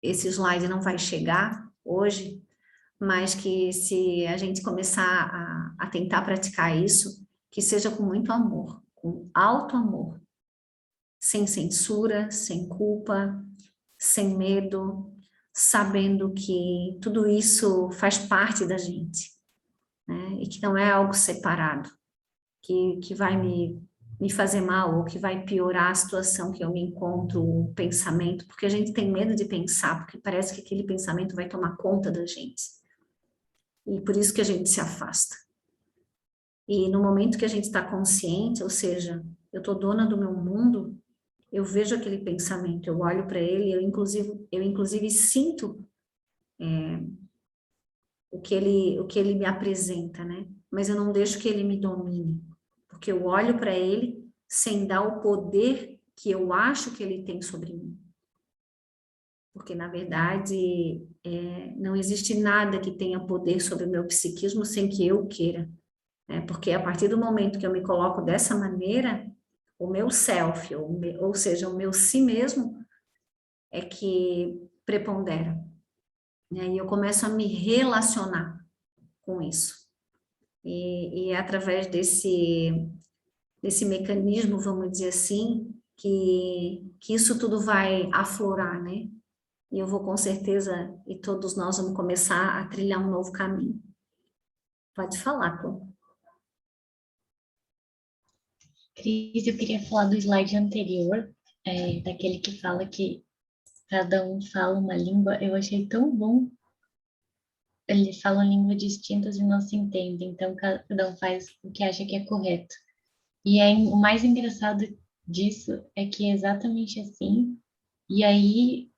esse slide não vai chegar hoje, mas que se a gente começar a tentar praticar isso, que seja com muito amor, com alto amor, sem censura, sem culpa, sem medo, sabendo que tudo isso faz parte da gente, né? E que não é algo separado, que vai me fazer mal, ou que vai piorar a situação que eu me encontro, o pensamento, porque a gente tem medo de pensar, porque parece que aquele pensamento vai tomar conta da gente. E por isso que a gente se afasta. E no momento que a gente está consciente, ou seja, eu estou dona do meu mundo, eu vejo aquele pensamento, eu olho para ele, eu inclusive sinto o que ele me apresenta, né? Mas eu não deixo que ele me domine, porque eu olho para ele sem dar o poder que eu acho que ele tem sobre mim. Porque, na verdade, não existe nada que tenha poder sobre o meu psiquismo sem que eu queira. Porque a partir do momento que eu me coloco dessa maneira, o meu self, ou seja, o meu si mesmo, é que prepondera. E aí eu começo a me relacionar com isso. E é através desse mecanismo, vamos dizer assim, que isso tudo vai aflorar, né? E eu vou com certeza, e todos nós vamos começar a trilhar um novo caminho. Pode falar, Clô. Cris, eu queria falar do slide anterior, daquele que fala que cada um fala uma língua. Eu achei tão bom. Eles falam línguas distintas e não se entendem, então cada um faz o que acha que é correto. E aí, o mais engraçado disso é que é exatamente assim. E aí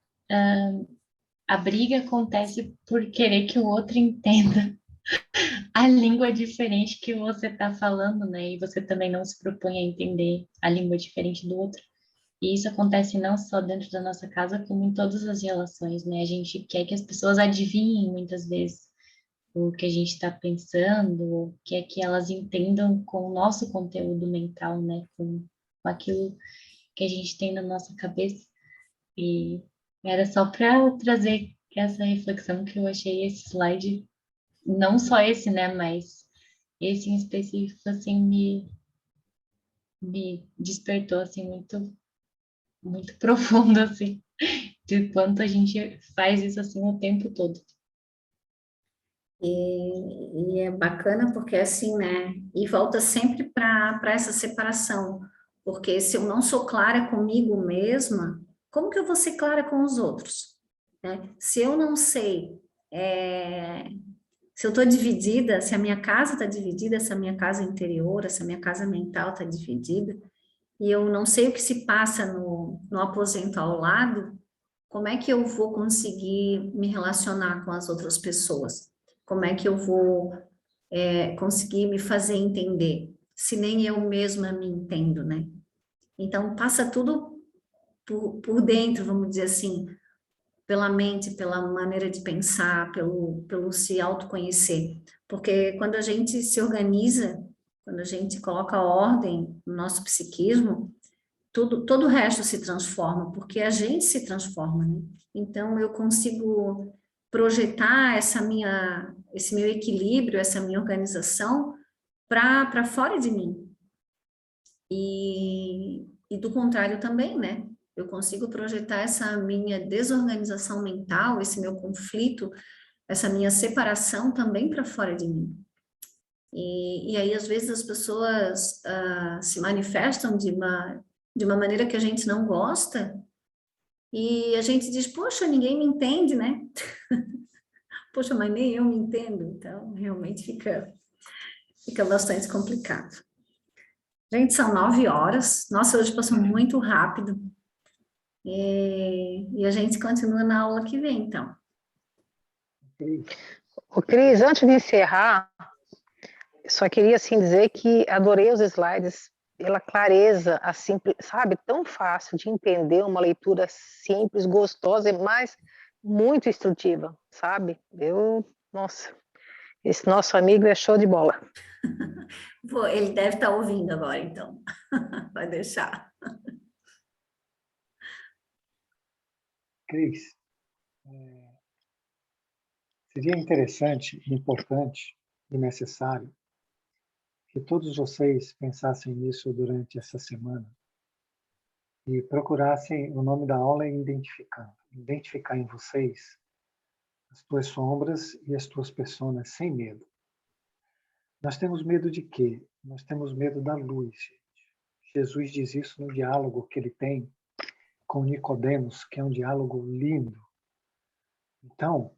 a briga acontece por querer que o outro entenda a língua diferente que você está falando, né? E você também não se propõe a entender a língua diferente do outro. E isso acontece não só dentro da nossa casa, como em todas as relações, né? A gente quer que as pessoas adivinhem muitas vezes o que a gente está pensando, ou quer que elas entendam com o nosso conteúdo mental, né? Com aquilo que a gente tem na nossa cabeça. E era só para trazer essa reflexão que eu achei esse slide, não só esse, né? Mas esse em específico, assim, me despertou, assim, muito, muito profundo, assim, de quanto a gente faz isso, assim, o tempo todo. E é bacana porque assim, né? E volta sempre para essa separação, porque se eu não sou clara comigo mesma, como que eu vou ser clara com os outros? Né? Se eu não sei, se eu estou dividida, se a minha casa está dividida, se a minha casa interior, se a minha casa mental está dividida, e eu não sei o que se passa no aposento ao lado, como é que eu vou conseguir me relacionar com as outras pessoas? Como é que eu vou conseguir me fazer entender, se nem eu mesma me entendo, né? Então, passa tudo por dentro, vamos dizer assim, pela mente, pela maneira de pensar, pelo se autoconhecer. Porque quando a gente se organiza, quando a gente coloca ordem no nosso psiquismo, todo o resto se transforma, porque a gente se transforma, né? Então, eu consigo projetar esse meu equilíbrio, essa minha organização para fora de mim. E do contrário também, né? Eu consigo projetar essa minha desorganização mental, esse meu conflito, essa minha separação também para fora de mim. E aí, às vezes, as pessoas se manifestam de uma maneira que a gente não gosta, e a gente diz, poxa, ninguém me entende, né? Poxa, mas nem eu me entendo. Então, realmente fica bastante complicado. Gente, são 9 horas. Nossa, hoje passou muito rápido. E a gente continua na aula que vem, então. Ô, Cris, antes de encerrar, só queria assim dizer que adorei os slides pela clareza, assim, sabe, tão fácil de entender, uma leitura simples, gostosa, mas muito instrutiva, sabe? Nossa, esse nosso amigo é show de bola. Pô, ele deve estar ouvindo agora, então. Vai deixar. Cris, seria interessante, importante e necessário que todos vocês pensassem nisso durante essa semana e procurassem, o nome da aula é identificar em vocês as tuas sombras e as tuas personas sem medo. Nós temos medo de quê? Nós temos medo da luz. Jesus diz isso no diálogo que ele tem com Nicodemos, que é um diálogo lindo. Então,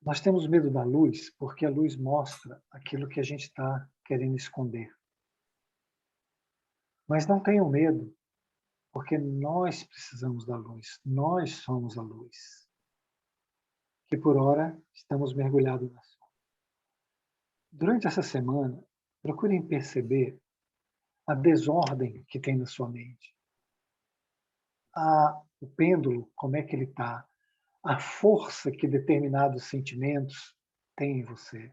nós temos medo da luz porque a luz mostra aquilo que a gente está querendo esconder. Mas não tenham medo, porque nós precisamos da luz. Nós somos a luz. Que por ora estamos mergulhados na sombra. Durante essa semana, procurem perceber a desordem que tem na sua mente. O pêndulo, como é que ele está? A força que determinados sentimentos têm em você.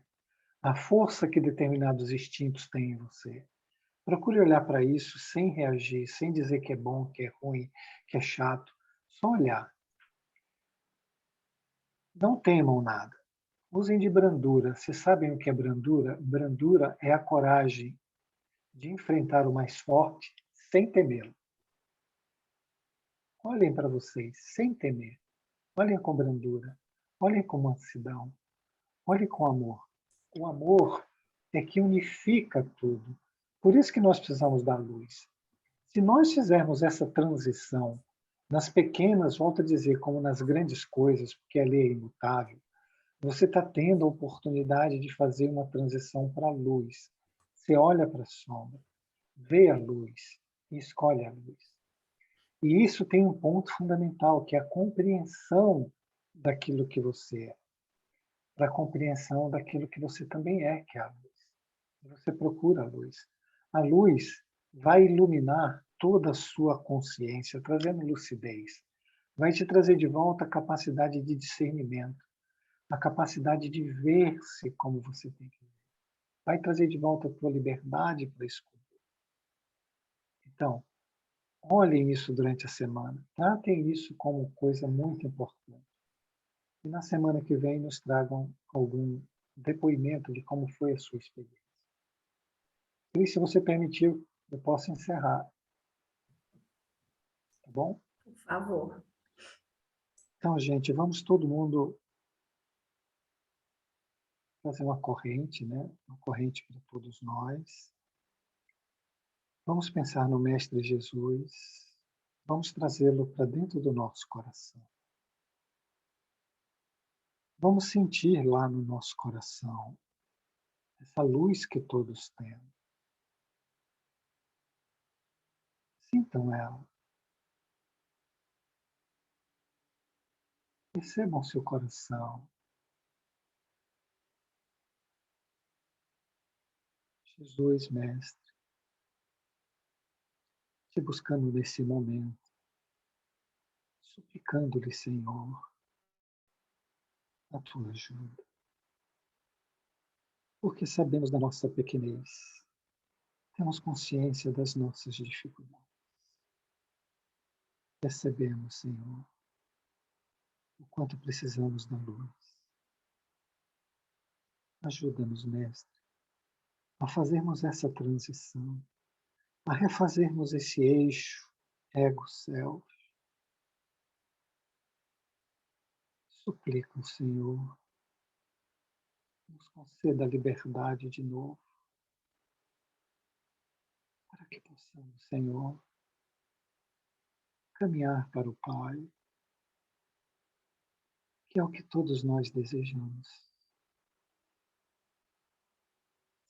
A força que determinados instintos têm em você. Procure olhar para isso sem reagir, sem dizer que é bom, que é ruim, que é chato. Só olhar. Não temam nada. Usem de brandura. Vocês sabem o que é brandura? Brandura é a coragem de enfrentar o mais forte sem temê-lo. Olhem para vocês, sem temer. Olhem com brandura. Olhem com mansidão. Olhem com amor. O amor é que unifica tudo. Por isso que nós precisamos da luz. Se nós fizermos essa transição nas pequenas, volto a dizer, como nas grandes coisas, porque a lei é imutável, você está tendo a oportunidade de fazer uma transição para a luz. Você olha para a sombra, vê a luz e escolhe a luz. E isso tem um ponto fundamental, que é a compreensão daquilo que você é, para a compreensão daquilo que você também é, que é a luz. Você procura a luz. A luz vai iluminar toda a sua consciência, trazendo lucidez. Vai te trazer de volta a capacidade de discernimento, a capacidade de ver-se como você tem que ver. Vai trazer de volta a tua liberdade para escolher. Então, olhem isso durante a semana. Tratem isso como coisa muito importante. E na semana que vem nos tragam algum depoimento de como foi a sua experiência. E se você permitiu, eu posso encerrar. Tá bom? Por favor. Então, gente, vamos todo mundo fazer uma corrente, né? Uma corrente para todos nós. Vamos pensar no Mestre Jesus. Vamos trazê-lo para dentro do nosso coração. Vamos sentir lá no nosso coração essa luz que todos temos. Sintam ela. Percebam seu coração. Jesus, Mestre, te buscando nesse momento, suplicando-lhe, Senhor, a tua ajuda. Porque sabemos da nossa pequenez, temos consciência das nossas dificuldades. Percebemos, Senhor, o quanto precisamos da luz. Ajuda-nos, Mestre, a fazermos essa transição, a refazermos esse eixo ego-self. Suplico, Senhor, nos conceda a liberdade de novo, para que possamos, Senhor, caminhar para o Pai, que é o que todos nós desejamos.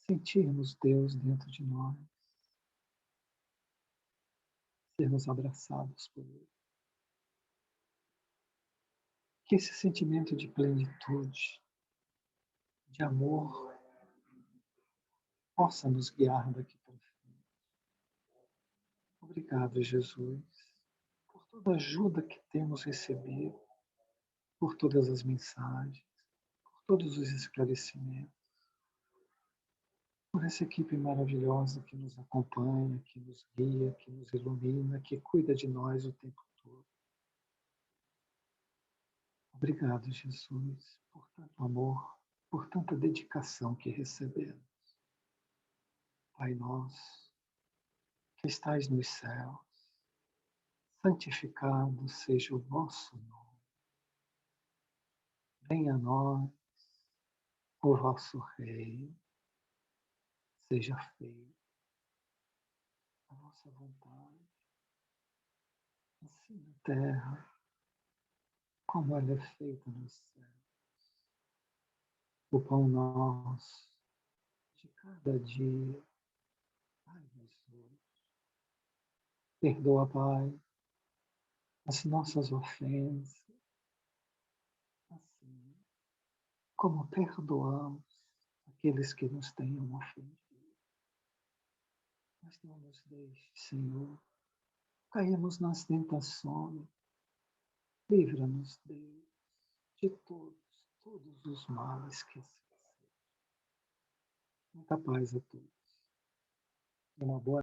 Sentirmos Deus dentro de nós, sermos abraçados por Ele. Que esse sentimento de plenitude, de amor, possa nos guiar daqui para frente. Obrigado, Jesus, por toda a ajuda que temos recebido, por todas as mensagens, por todos os esclarecimentos, por essa equipe maravilhosa que nos acompanha, que nos guia, que nos ilumina, que cuida de nós o tempo todo. Obrigado, Jesus, por tanto amor, por tanta dedicação que recebemos. Pai nosso, que estais nos céus, santificado seja o vosso nome. Venha a nós o vosso reino, seja feita a vossa vontade, assim na terra, como ela é feita nos céus. O pão nosso de cada dia, dai-nos hoje. Perdoa, Pai, as nossas ofensas, assim como perdoamos aqueles que nos tenham ofendido. Mas não nos deixe, Senhor, caímos nas tentações. Livra-nos, Deus, de todos os males que se fizeram. Muita paz a todos. Uma boa